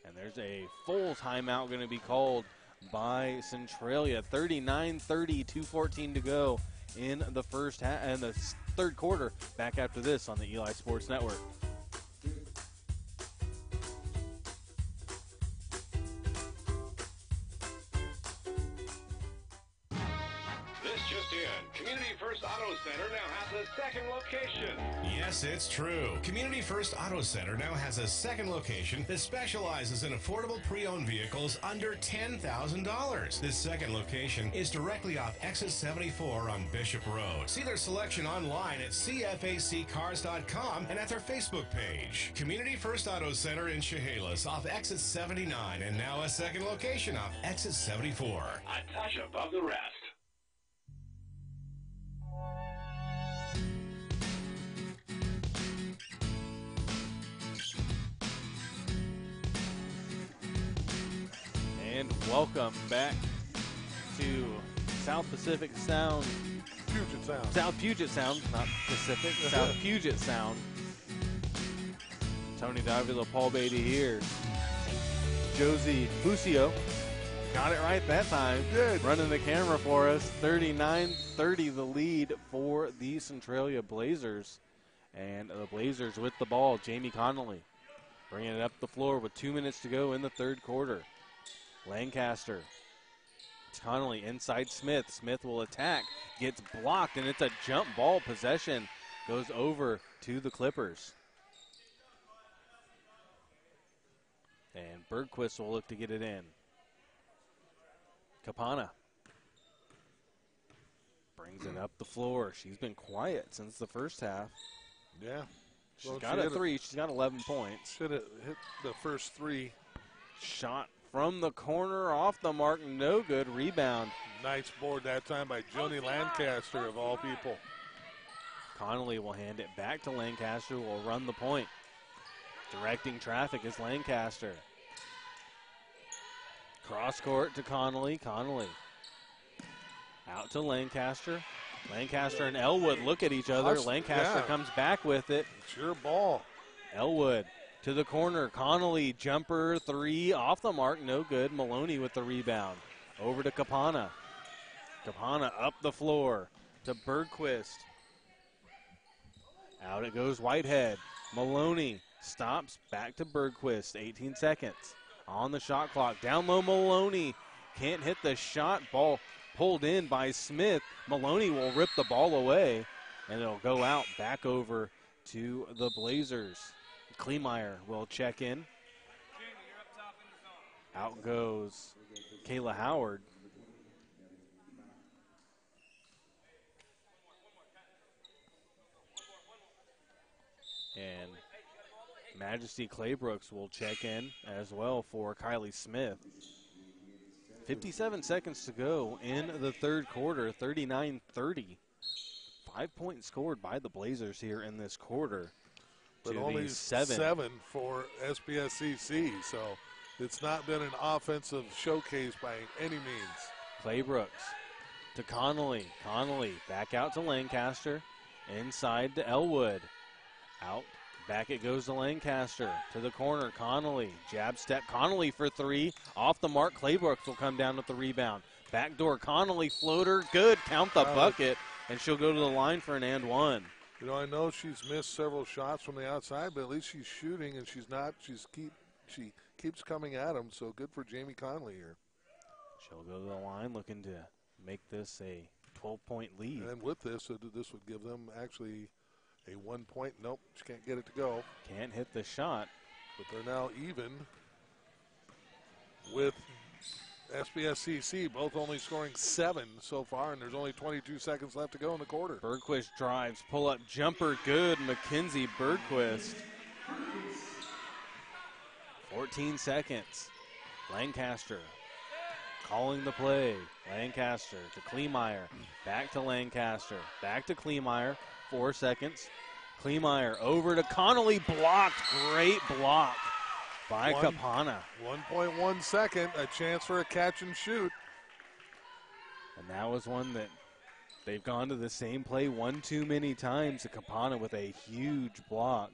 And there's a full timeout going to be called by Centralia. 39-30, 2:14 to go in the first half and the third quarter. Back after this on the Eli Sports Network. This just in. Community First Auto Center now has a second location. Yes, it's true. Community First Auto Center now has a second location that specializes in affordable pre-owned vehicles under $10,000. This second location is directly off exit 74 on Bishop Road. See their selection online at cfaccars.com and at their Facebook page. Community First Auto Center in Chehalis off exit 79 and now a second location off exit 74. A touch above the rest. And welcome back to South Pacific Sound. Puget Sound. South Puget Sound, not Pacific. South Puget Sound. Tony Davila, Paul Beatty here. Josie Lucio got it right that time. Good. Running the camera for us. 39-30 the lead for the Centralia Blazers. And the Blazers with the ball. Jamie Connolly bringing it up the floor with 2 minutes to go in the third quarter. Lancaster. It's Connolly inside Smith. Smith will attack. Gets blocked, and it's a jump ball possession. Goes over to the Clippers. And Bergquist will look to get it in. Capana brings it up the floor. She's been quiet since the first half. Yeah. She's got a three. She's got 11 points. Should have hit the first three. Shot from the corner, off the mark, no good. Rebound. Nice board that time by Joni Lancaster, of all people. Connolly will hand it back to Lancaster, who will run the point. Directing traffic is Lancaster. Cross court to Connolly. Connolly out to Lancaster. Lancaster and Elwood look at each other. Lancaster comes back with it. It's your ball. Elwood to the corner. Connolly, jumper, three, off the mark, no good. Maloney with the rebound. Over to Capana. Capana up the floor to Bergquist. Out it goes Whitehead. Maloney stops, back to Bergquist. 18 seconds on the shot clock. Down low, Maloney can't hit the shot. Ball pulled in by Smith. Maloney will rip the ball away, and it'll go out back over to the Blazers. Kleemeyer will check in. Out goes Kayla Howard. And Majesty Claybrooks will check in as well for Kylie Smith. 57 seconds to go in the third quarter, 39-30. 5 points scored by the Blazers here in this quarter. But only seven for SPSCC, so it's not been an offensive showcase by any means. Claybrooks to Connolly. Connolly back out to Lancaster. Inside to Elwood. Out. Back it goes to Lancaster. To the corner. Connolly. Jab step. Connolly for three. Off the mark. Claybrooks will come down with the rebound. Backdoor. Connolly floater. Good. Count the bucket. And she'll go to the line for an and one. You know, I know she's missed several shots from the outside, but at least she's shooting, and she keeps coming at them, so good for Jamie Conley here. She'll go to the line looking to make this a 12-point lead. And with this, this would give them actually a 1 point. Nope, she can't get it to go. Can't hit the shot. But they're now even with SPSCC, both only scoring 7 so far, and there's only 22 seconds left to go in the quarter. Bergquist drives, pull-up jumper, good. Mackenzie Bergquist. 14 seconds. Lancaster calling the play. Lancaster to Kleemeyer, back to Lancaster, back to Kleemeyer, 4 seconds. Kleemeyer over to Connolly, blocked, great block by Capana. 1.1 second, a chance for a catch and shoot. And that was one that they've gone to the same play one too many times. Capana with a huge block.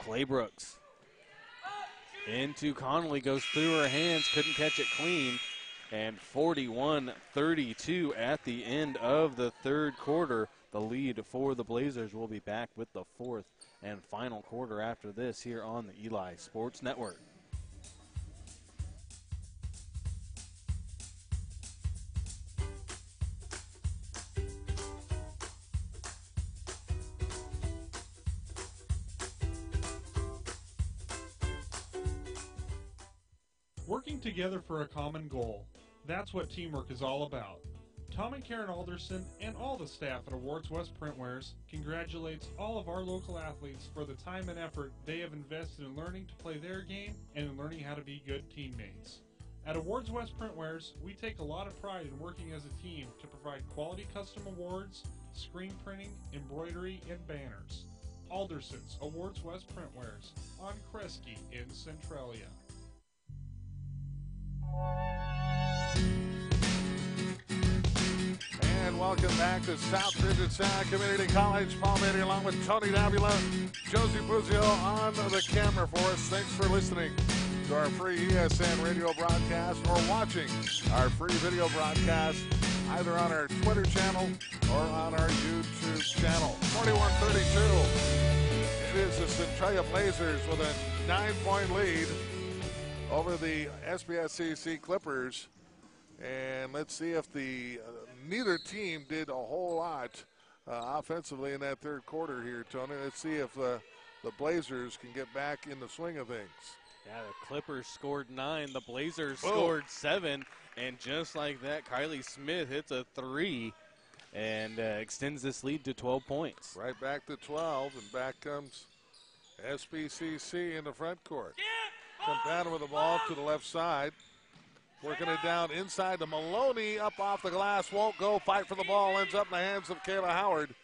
Claybrooks into Connolly, goes through her hands, couldn't catch it clean. And 41-32 at the end of the third quarter. The lead for the Blazers will be back with the fourth and final quarter after this here on the Eli Sports Network. Working together for a common goal. That's what teamwork is all about. Tom and Karen Alderson and all the staff at Awards West Printwares congratulates all of our local athletes for the time and effort they have invested in learning to play their game and in learning how to be good teammates. At Awards West Printwares, we take a lot of pride in working as a team to provide quality custom awards, screen printing, embroidery, and banners. Alderson's Awards West Printwares on Kresge in Centralia. And welcome back to South Puget Sound Community College. Paul Manny along with Tony Davila, Josie Buzio on the camera for us. Thanks for listening to our free ESN radio broadcast or watching our free video broadcast either on our Twitter channel or on our YouTube channel. 41-32. It is the Centralia Blazers with a 9-point lead over the SPSCC Clippers. And let's see if neither team did a whole lot offensively in that third quarter here, Tony. Let's see if the Blazers can get back in the swing of things. Yeah, the Clippers scored 9, the Blazers scored 7, and just like that, Kylie Smith hits a 3 and extends this lead to 12 points. Right back to 12, and back comes SPCC in the front court. Campana with the ball to the left side. Working it down inside to Maloney, up off the glass, won't go, fight for the ball, ends up in the hands of Kayla Howard.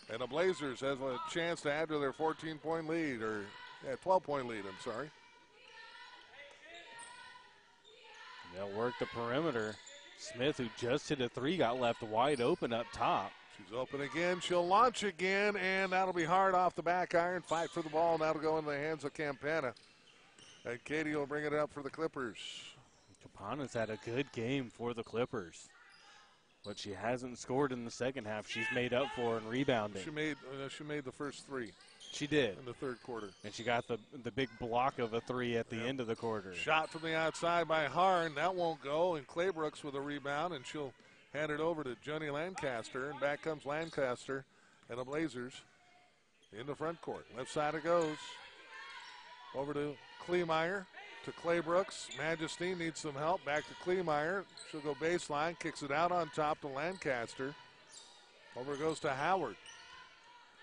And the Blazers have a chance to add to their 14-point lead, 12-point lead, I'm sorry. They'll work the perimeter. Smith, who just hit a 3, got left wide open up top. She's open again, she'll launch again, and that'll be hard off the back iron. Fight for the ball, and that'll go in the hands of Campana. And Katie will bring it up for the Clippers. Capana's had a good game for the Clippers. But she hasn't scored in the second half. She's made up for in rebounding. She made the first 3. She did. In the third quarter. And she got the big block of a 3 at the end of the quarter. Shot from the outside by Harn. That won't go. And Claybrooks with a rebound, and she'll hand it over to Jenny Lancaster. And back comes Lancaster and the Blazers in the front court. Left side it goes. Over to Kleemeyer. To Claybrooks. Majesty needs some help. Back to Kleemeyer. She'll go baseline. Kicks it out on top to Lancaster. Over it goes to Howard.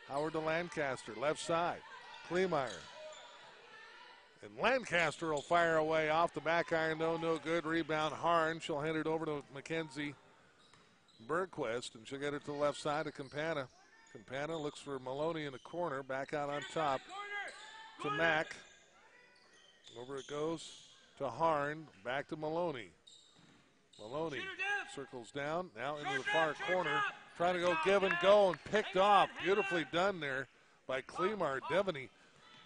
Howard to Lancaster. Left side. Kleemeyer. And Lancaster will fire away off the back iron. No good. Rebound Harn. She'll hand it over to Mackenzie Bergquist. And she'll get it to the left side to Campana. Campana looks for Maloney in the corner. Back out on top to Mack. Over it goes to Harn, back to Maloney. Maloney circles down, now into the far corner, trying to go give and go, and picked off. Beautifully done there by Kleemeyer. Devaney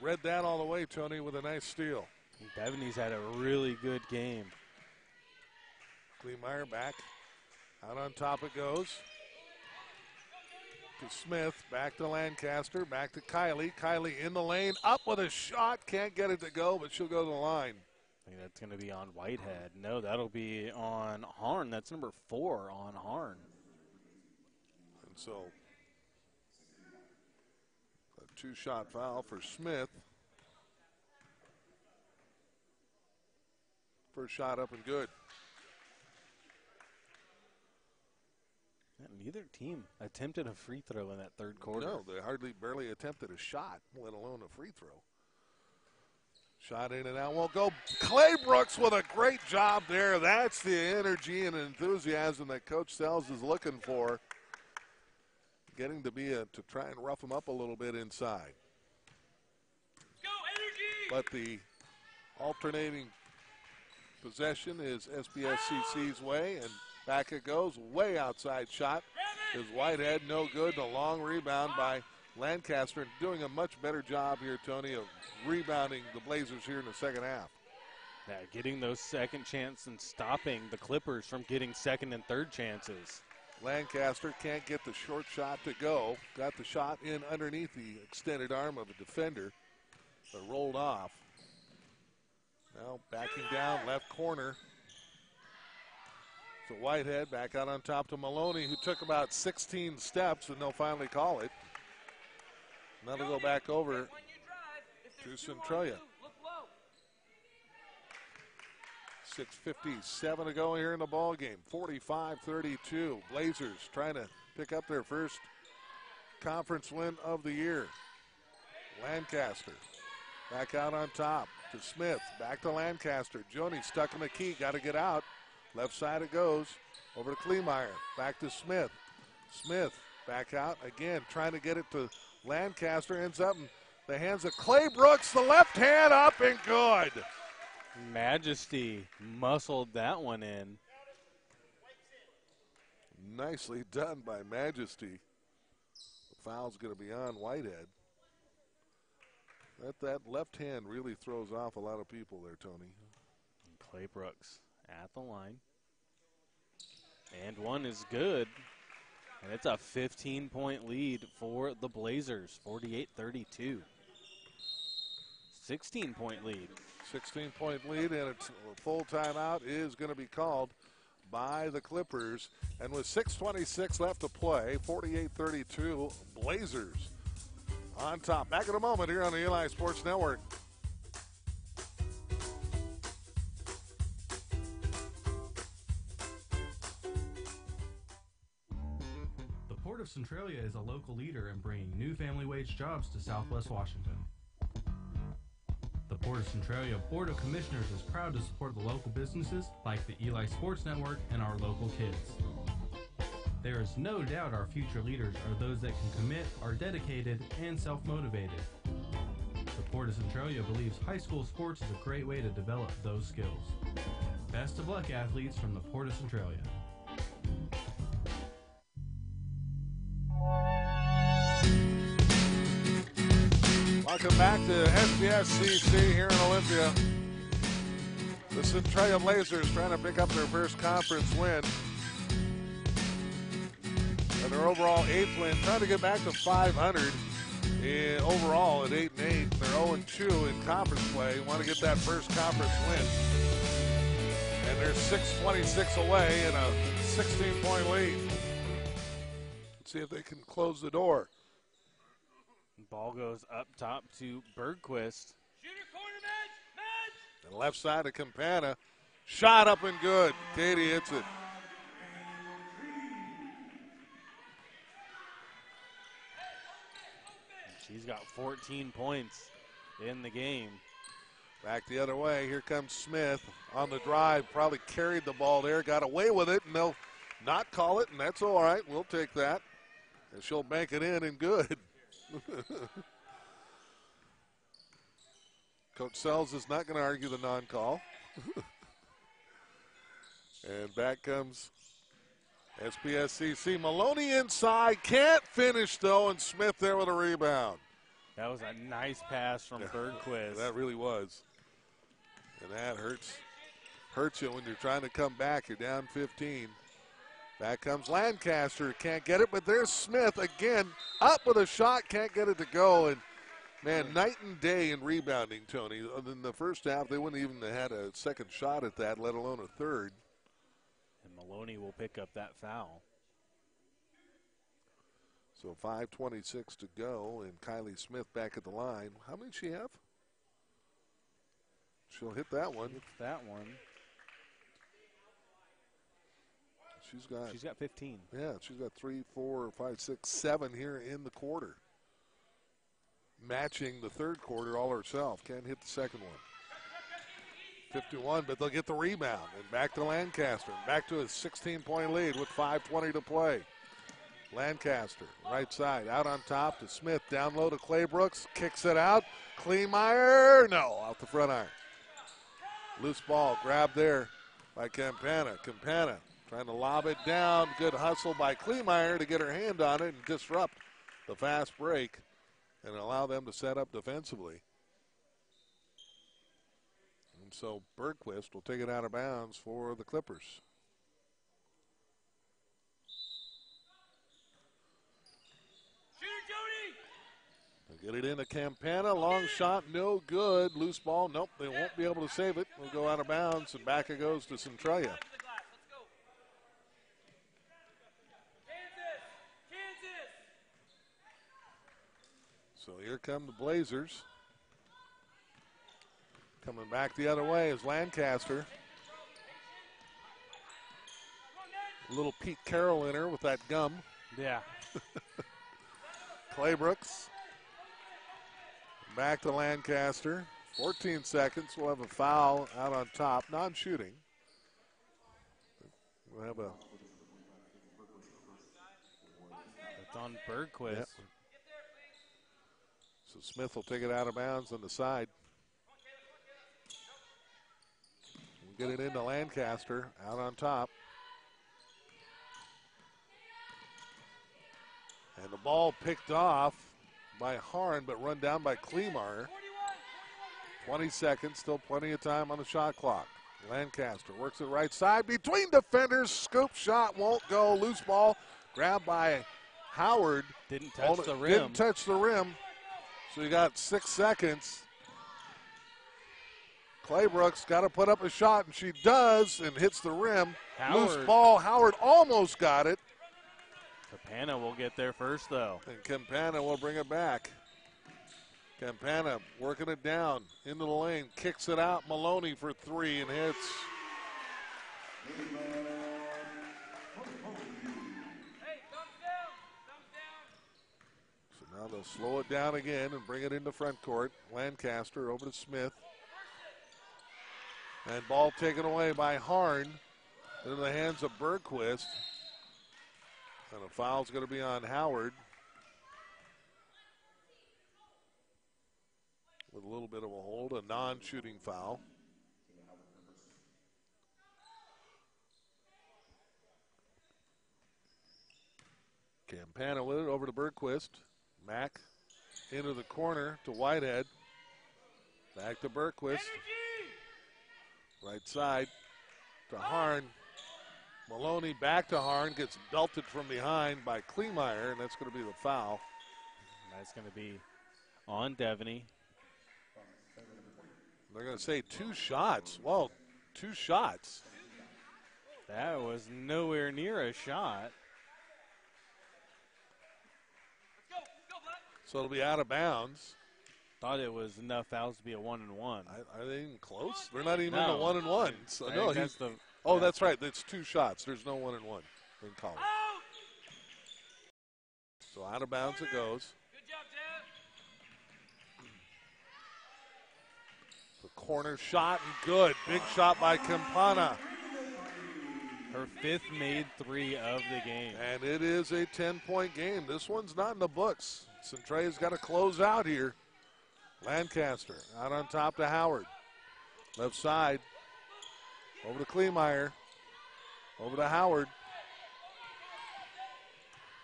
read that all the way, Tony, with a nice steal. Devaney's had a really good game. Kleemeyer back, out on top it goes. To Smith, back to Lancaster, back to Kylie. Kylie in the lane, up with a shot, can't get it to go, but she'll go to the line. I think that's going to be on Whitehead. No, that'll be on Harn. That's number 4 on Harn. And so, a 2-shot foul for Smith. First shot up and good. Neither team attempted a free throw in that third quarter. No, they barely attempted a shot, let alone a free throw. Shot in and out won't go. Clay Brooks with a great job there. That's the energy and enthusiasm that Coach Sells is looking for. Getting to try and rough him up a little bit inside. Go, energy! But the alternating possession is SBSCC's way, and back it goes. Way outside shot is Whitehead. No good. The long rebound by Lancaster, doing a much better job here, Tony, of rebounding the Blazers here in the second half. Yeah, getting those second chances and stopping the Clippers from getting second and third chances. Lancaster can't get the short shot to go. Got the shot in underneath the extended arm of a defender, but rolled off. Now backing down, left corner to Whitehead. Back out on top to Maloney, who took about 16 steps, and they'll finally call it. Now they'll go back over to Centralia. 6:57 to go here in the ball game. 45-32. Blazers trying to pick up their first conference win of the year. Lancaster back out on top to Smith. Back to Lancaster. Joni stuck in the key. Got to get out. Left side it goes. Over to Kleemeyer. Back to Smith. Smith back out again, trying to get it to Lancaster. Ends up in the hands of Clay Brooks. The left hand up and good. Majesty muscled that one in. Nicely done by Majesty. The foul's going to be on Whitehead. That left hand really throws off a lot of people there, Tony. Clay Brooks at the line. And one is good. And it's a 15-point lead for the Blazers, 48-32. 16-point lead. 16-point lead, and a full timeout is going to be called by the Clippers. And with 6:26 left to play, 48-32, Blazers on top. Back in a moment here on the Eli Sports Network. The Port of Centralia is a local leader in bringing new family wage jobs to Southwest Washington. The Port of Centralia Board of Commissioners is proud to support the local businesses like the Eli Sports Network and our local kids. There is no doubt our future leaders are those that can commit, are dedicated, and self-motivated. The Port of Centralia believes high school sports is a great way to develop those skills. Best of luck, athletes from the Port of Centralia. Welcome back to SBSCC here in Olympia. The Centralia Blazers trying to pick up their first conference win. And their overall 8th win, trying to get back to 500 overall at 8-8. They're 0-2 in conference play. Want to get that first conference win. And they're 6:26 away in a 16-point lead. Let's see if they can close the door. Ball goes up top to Bergquist. And left side to Campana. Shot up and good. Katie hits it. She's got 14 points in the game. Back the other way. Here comes Smith on the drive. Probably carried the ball there. Got away with it, and they'll not call it, and that's all right. We'll take that. And she'll bank it in and good. Coach Sells is not going to argue the non-call. And back comes SPSCC. Maloney inside. Can't finish, though, and Smith there with a rebound. That was a nice pass from Bergquist. That really was. And that hurts you when you're trying to come back. You're down 15. Back comes Lancaster. Can't get it, but there's Smith again. Up with a shot. Can't get it to go. And, man, night and day in rebounding, Tony. In the first half, they wouldn't even have had a second shot at that, let alone a third. And Maloney will pick up that foul. So 5:26 to go, and Kylie Smith back at the line. How many does she have? She'll hit that one. Hits that one. She's got 15. Yeah, she's got 3, 4, 5, 6, 7 here in the quarter. Matching the third quarter all herself. Can't hit the second one. 51, but they'll get the rebound. And back to Lancaster. Back to a 16-point lead with 5:20 to play. Lancaster, right side, out on top to Smith. Down low to Claybrooks. Kicks it out. Kleemeyer, no, out the front iron. Loose ball, grabbed there by Campana. Campana trying to lob it down. Good hustle by Kleemeyer to get her hand on it and disrupt the fast break and allow them to set up defensively. And so Bergquist will take it out of bounds for the Clippers. They'll get it into Campana. Long shot, no good. Loose ball, nope, they won't be able to save it. We'll go out of bounds, and back it goes to Centralia. So here come the Blazers. Coming back the other way is Lancaster. A little Pete Carroll in her with that gum. Yeah. Claybrooks. Back to Lancaster. 14 seconds. We'll have a foul out on top. Non-shooting. We'll have a... It's on Bergquist. Yep. So Smith will take it out of bounds on the side. We'll get it into Lancaster. Out on top. And the ball picked off by Harn, but run down by Kleemeyer. 20 seconds, still plenty of time on the shot clock. Lancaster works it right side between defenders. Scoop shot won't go. Loose ball grabbed by Howard. Didn't touch the rim. Didn't touch the rim. So you got 6 seconds. Claybrooks got to put up a shot, and she does, and hits the rim. Howard. Loose ball. Howard almost got it. Campana will get there first, though. And Campana will bring it back. Campana working it down into the lane, kicks it out. Maloney for three and hits. So now they'll slow it down again and bring it into front court. Lancaster over to Smith. And ball taken away by Harn into the hands of Bergquist. And a foul's going to be on Howard. With a little bit of a hold, a non-shooting foul. Campana with it over to Bergquist. Mack into the corner to Whitehead. Back to Bergquist. Right side to Harn. Maloney back to Harn, gets belted from behind by Kleemeyer, and that's going to be the foul. That's going to be on Devaney. They're going to say 2 shots. Well, 2 shots. That was nowhere near a shot. So it'll be out of bounds. Thought it was enough fouls to be a 1-and-1. Are they even close? They're not even in the 1-and-1. So no, that's that's right. That's 2 shots. There's no 1-and-1 in college. So out of bounds it goes. Good job, Jeff. The corner shot and good. Big shot by Campana. Her 5th made 3 of the game. And it is a 10-point game. This one's not in the books. Centralia's got to close out here. Lancaster out on top to Howard. Left side. Over to Kleemeyer. Over to Howard.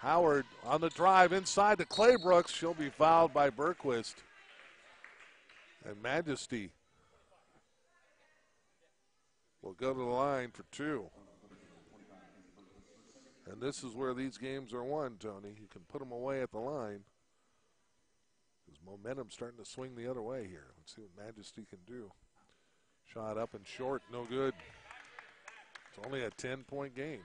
Howard on the drive inside to Claybrooks. She'll be fouled by Bergquist. And Majesty will go to the line for 2. And this is where these games are won, Tony. You can put them away at the line. Because momentum's starting to swing the other way here. Let's see what Majesty can do. Shot up and short, no good. It's only a 10-point game.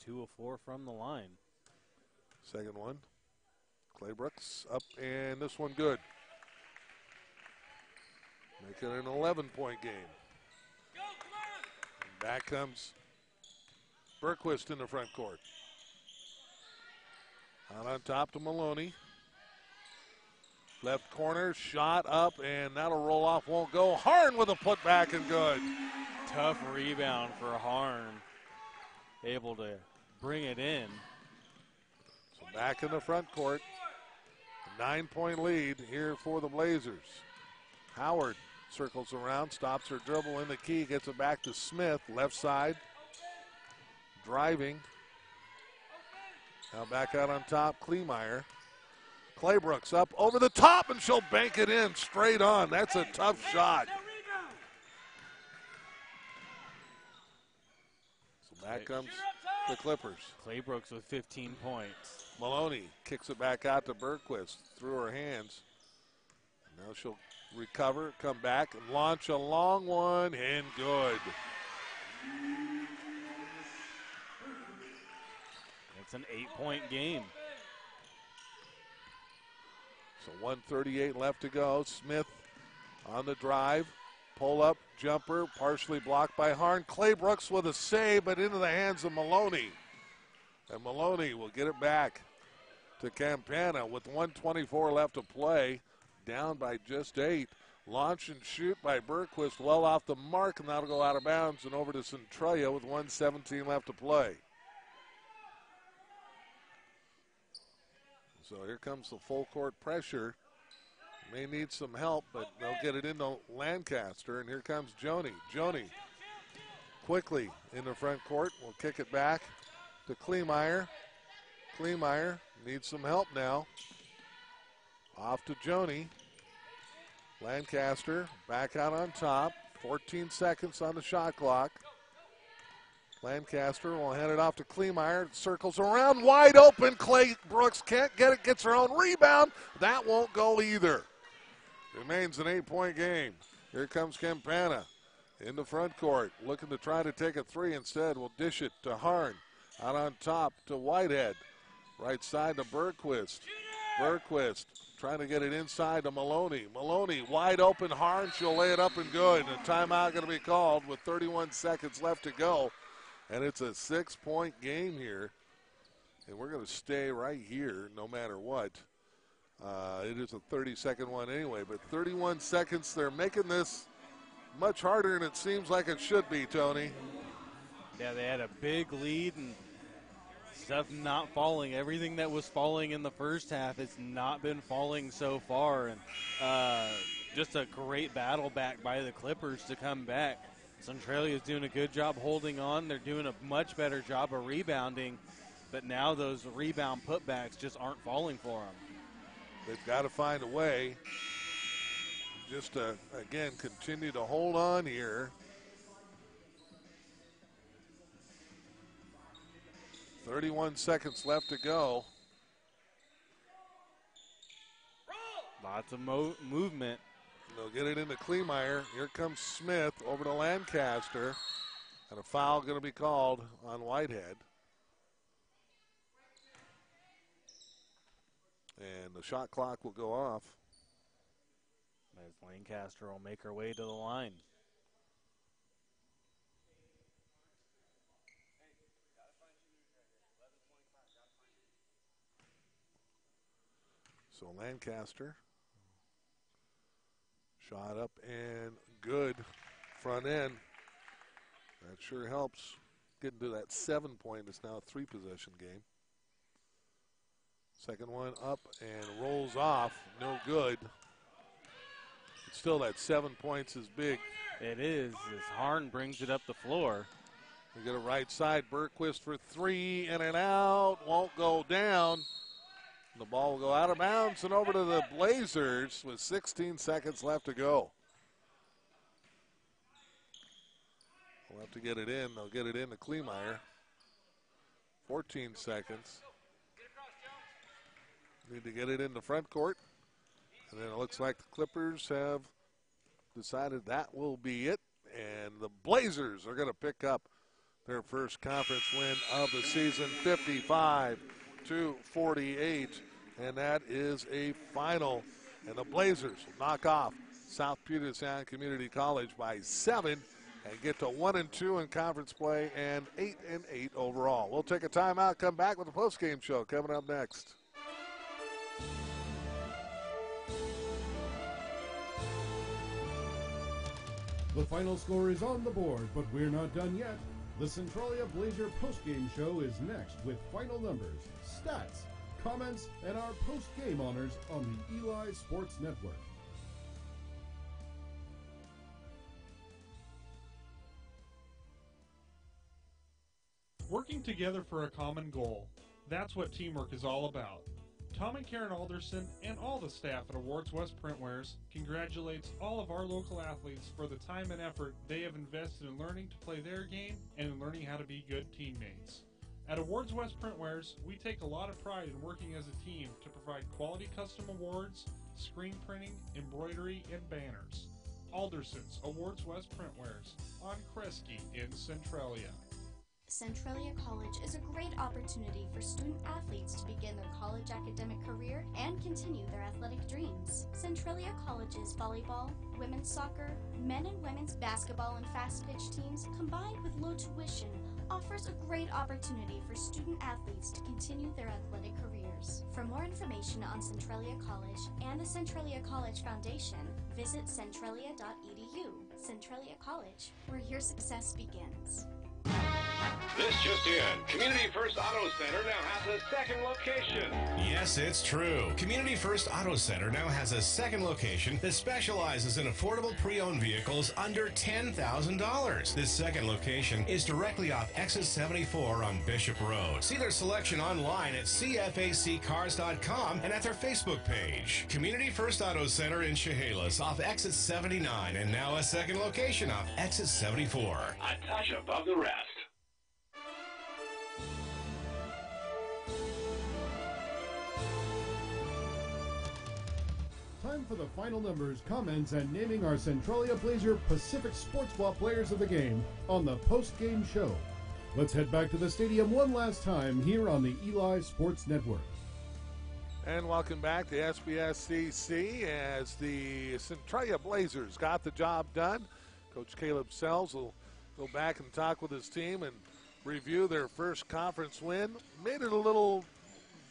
2 of 4 from the line. Second one. Claybrooks up, and this one good. Make it an 11-point game. And back comes Bergquist in the front court. Out on top to Maloney. Left corner, shot up, and that'll roll off, won't go. Harn with a putback and good. Tough rebound for Harn. Able to bring it in. So back in the front court. A 9-point lead here for the Blazers. Howard circles around, stops her dribble in the key, gets it back to Smith, left side. Driving. Now back out on top, Kleemeyer. Claybrooks up over the top, and she'll bank it in straight on. That's a tough shot. So back comes the Clippers. Claybrooks with 15 points. Maloney kicks it back out to Bergquist through her hands. Now she'll recover, come back, and launch a long one, and good. It's an 8-point game. So 1:38 left to go. Smith on the drive. Pull up, jumper, partially blocked by Harn. Claybrooks with a save, but into the hands of Maloney. And Maloney will get it back to Campana with 1:24 left to play. Down by just 8. Launch and shoot by Bergquist well off the mark, and that'll go out of bounds and over to Centralia with 1:17 left to play. So here comes the full court pressure. May need some help, but they'll get it into Lancaster, and here comes Joni. Joni quickly in the front court. Will kick it back to Kleemeyer. Kleemeyer needs some help now. Off to Joni. Lancaster back out on top. 14 seconds on the shot clock. Lancaster will hand it off to Kleemeyer. Circles around, wide open. Claybrooks can't get it, gets her own rebound. That won't go either. Remains an 8-point game. Here comes Campana in the front court, looking to try to take a three. Instead, will dish it to Harn. Out on top to Whitehead. Right side to Bergquist. Bergquist trying to get it inside to Maloney. Maloney wide open. Harn, she'll lay it up and good. And a timeout going to be called with 31 seconds left to go. And it's a 6-point game here. And we're going to stay right here no matter what. It is a 30-second one anyway. But 31 seconds, they're making this much harder than it seems like it should be, Tony. Yeah, they had a big lead and stuff not falling. Everything that was falling in the first half has not been falling so far. And just a great battle back by the Clippers to come back. Centralia is doing a good job holding on. They're doing a much better job of rebounding, but now those rebound putbacks just aren't falling for them. They've got to find a way just to, again, continue to hold on here. 31 seconds left to go. Lots of movement. They'll get it into Kleemeyer. Here comes Smith over to Lancaster. And a foul going to be called on Whitehead. And the shot clock will go off. As Lancaster will make her way to the line. So Lancaster. Shot up and good. Front end. That sure helps. Getting to that 7-point. It's now a 3-possession game. Second one up and rolls off. No good. But still, that 7 points is big. It is, as Harn brings it up the floor. We get a right side. Bergquist for 3 and an out. Won't go down. The ball will go out of bounds and over to the Blazers with 16 seconds left to go. We'll have to get it in. They'll get it in to Kleemeyer. 14 seconds. Need to get it in the front court. And then it looks like the Clippers have decided that will be it. And the Blazers are going to pick up their first conference win of the season, 55-48. And that is a final. And the Blazers will knock off South Puget Sound Community College by 7 and get to 1-2 in conference play and 8-8 overall. We'll take a timeout, come back with the postgame show coming up next. The final score is on the board, but we're not done yet. The Centralia Blazer postgame show is next with final numbers, stats, comments, and our post-game honors on the Eli Sports Network. Working together for a common goal. That's what teamwork is all about. Tom and Karen Alderson and all the staff at Awards West Printwares congratulates all of our local athletes for the time and effort they have invested in learning to play their game and in learning how to be good teammates. At Awards West Printwares, we take a lot of pride in working as a team to provide quality custom awards, screen printing, embroidery, and banners. Alderson's Awards West Printwares on Kresge in Centralia. Centralia College is a great opportunity for student athletes to begin their college academic career and continue their athletic dreams. Centralia College's volleyball, women's soccer, men and women's basketball and fast pitch teams, combined with low tuition, offers a great opportunity for student athletes to continue their athletic careers. For more information on Centralia College and the Centralia College Foundation, visit centralia.edu. Centralia College, where your success begins. This just in. Community First Auto Center now has a second location. Yes, it's true. Community First Auto Center now has a second location that specializes in affordable pre-owned vehicles under $10,000. This second location is directly off Exit 74 on Bishop Road. See their selection online at cfaccars.com and at their Facebook page. Community First Auto Center in Chehalis off Exit 79 and now a second location off Exit 74. A touch above the rest. Time for the final numbers, comments, and naming our Centralia Blazer Pacific Sports Ball players of the game on the post-game show. Let's head back to the stadium one last time here on the Eli Sports Network. And welcome back to SBSCC as the Centralia Blazers got the job done. Coach Caleb Sells will go back and talk with his team and review their first conference win. Made it a little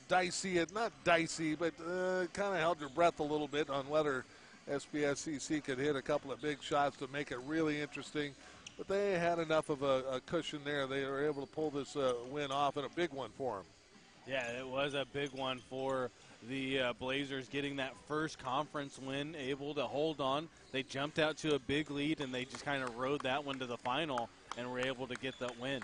dicey, not dicey, but kind of held your breath a little bit on whether SBSCC could hit a couple of big shots to make it really interesting. But they had enough of a cushion there. They were able to pull this win off, and a big one for them. Yeah, it was a big one for the Blazers, getting that first conference win, able to hold on. They jumped out to a big lead, and they just kind of rode that one to the final and were able to get that win.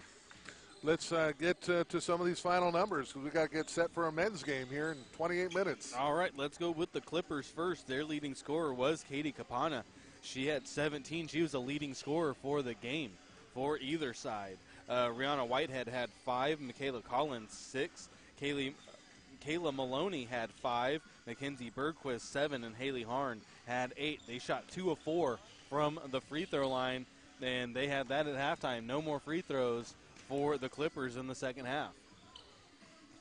Let's get to some of these final numbers because we got to get set for a men's game here in 28 minutes. All right, let's go with the Clippers first. Their leading scorer was Katie Capana. She had 17. She was the leading scorer for the game for either side. Rihanna Whitehead had 5. Michaela Collins, 6. Kayla Maloney had 5. Mackenzie Bergquist, 7. And Haley Harn had 8. They shot 2 of 4 from the free throw line, and they had that at halftime. No more free throws for the Clippers in the second half.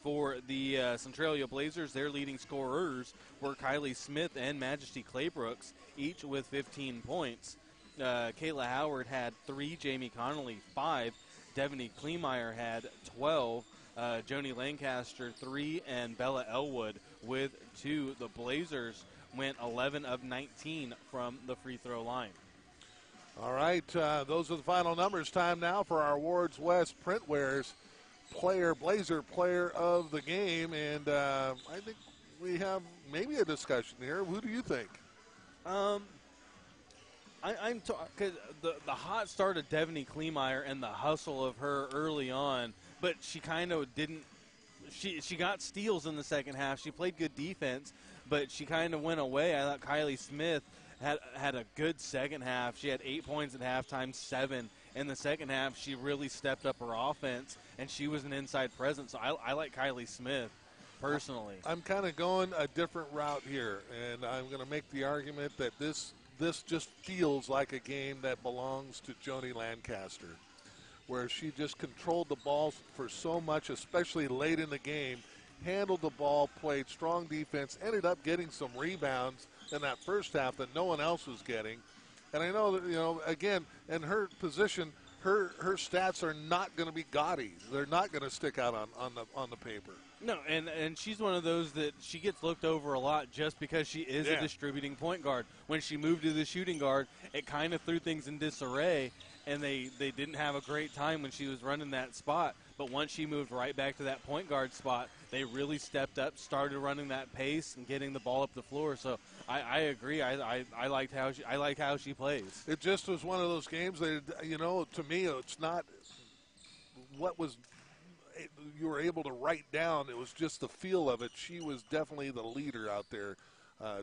For the Centralia Blazers, their leading scorers were Kylie Smith and Majesty Claybrooks, each with 15 points. Kayla Howard had 3, Jamie Connolly 5, Devaney Kleemeyer had 12, Joni Lancaster 3, and Bella Elwood with 2. The Blazers went 11 of 19 from the free throw line. All right, those are the final numbers. Time now for our Awards West Printwares Blazer Player of the Game, and I think we have maybe a discussion here. Who do you think? Cause the hot start of Devaney Kleemeyer and the hustle of her early on, but she kind of didn't. She got steals in the second half. She played good defense, but she kind of went away. I thought Kylie Smith had a good second half. She had 8 points at halftime, 7 in the second half. She really stepped up her offense, and she was an inside presence. So I like Kylie Smith personally. I'm kind of going a different route here, and I'm going to make the argument that this just feels like a game that belongs to Joni Lancaster, where she just controlled the ball for so much, especially late in the game, handled the ball, played strong defense, ended up getting some rebounds in that first half that no one else was getting. And I know that, again, in her position, her stats are not going to be gaudy. They're not going to stick out on the paper. No, and she's one of those that she gets looked over a lot just because she is a distributing point guard. When she moved to the shooting guard, it kind of threw things in disarray, and they didn't have a great time when she was running that spot. But once she moved right back to that point guard spot, they really stepped up, started running that pace and getting the ball up the floor. So I agree. I liked how she plays. It just was one of those games that, to me, it's not what was you were able to write down. It was just the feel of it. She was definitely the leader out there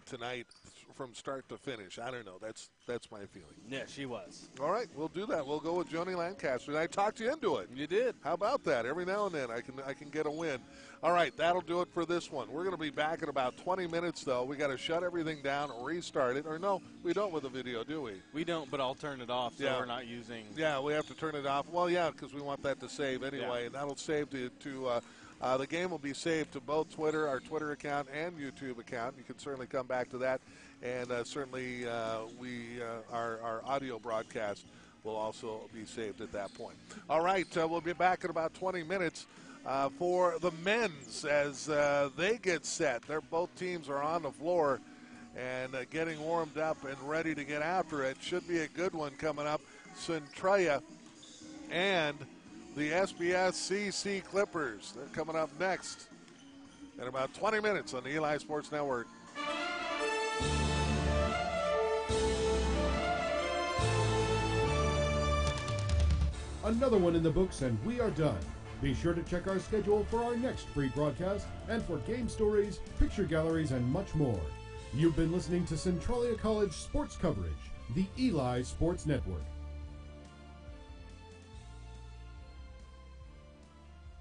tonight from start to finish. I don't know. That's my feeling. Yeah, she was. All right, we'll do that. We'll go with Joni Lancaster. And I talked you into it. You did. How about that? Every now and then I can get a win. All right, that'll do it for this one. We're going to be back in about 20 minutes, though. We got to shut everything down, restart it. Or no, we don't with the video, do we? We don't, but I'll turn it off so we're not using. Yeah, we have to turn it off. Well, yeah, because we want that to save anyway, and that'll save to the game will be saved to both Twitter, our Twitter account, and YouTube account. You can certainly come back to that, and certainly our audio broadcast will also be saved at that point. All right, we'll be back in about 20 minutes for the men's as they get set. Both teams are on the floor and getting warmed up and ready to get after it. Should be a good one coming up. Centralia and the SBS CC Clippers. They're coming up next in about 20 minutes on the Eli Sports Network. Another one in the books, and we are done. Be sure to check our schedule for our next free broadcast and for game stories, picture galleries, and much more. You've been listening to Centralia College sports coverage, the Eli Sports Network.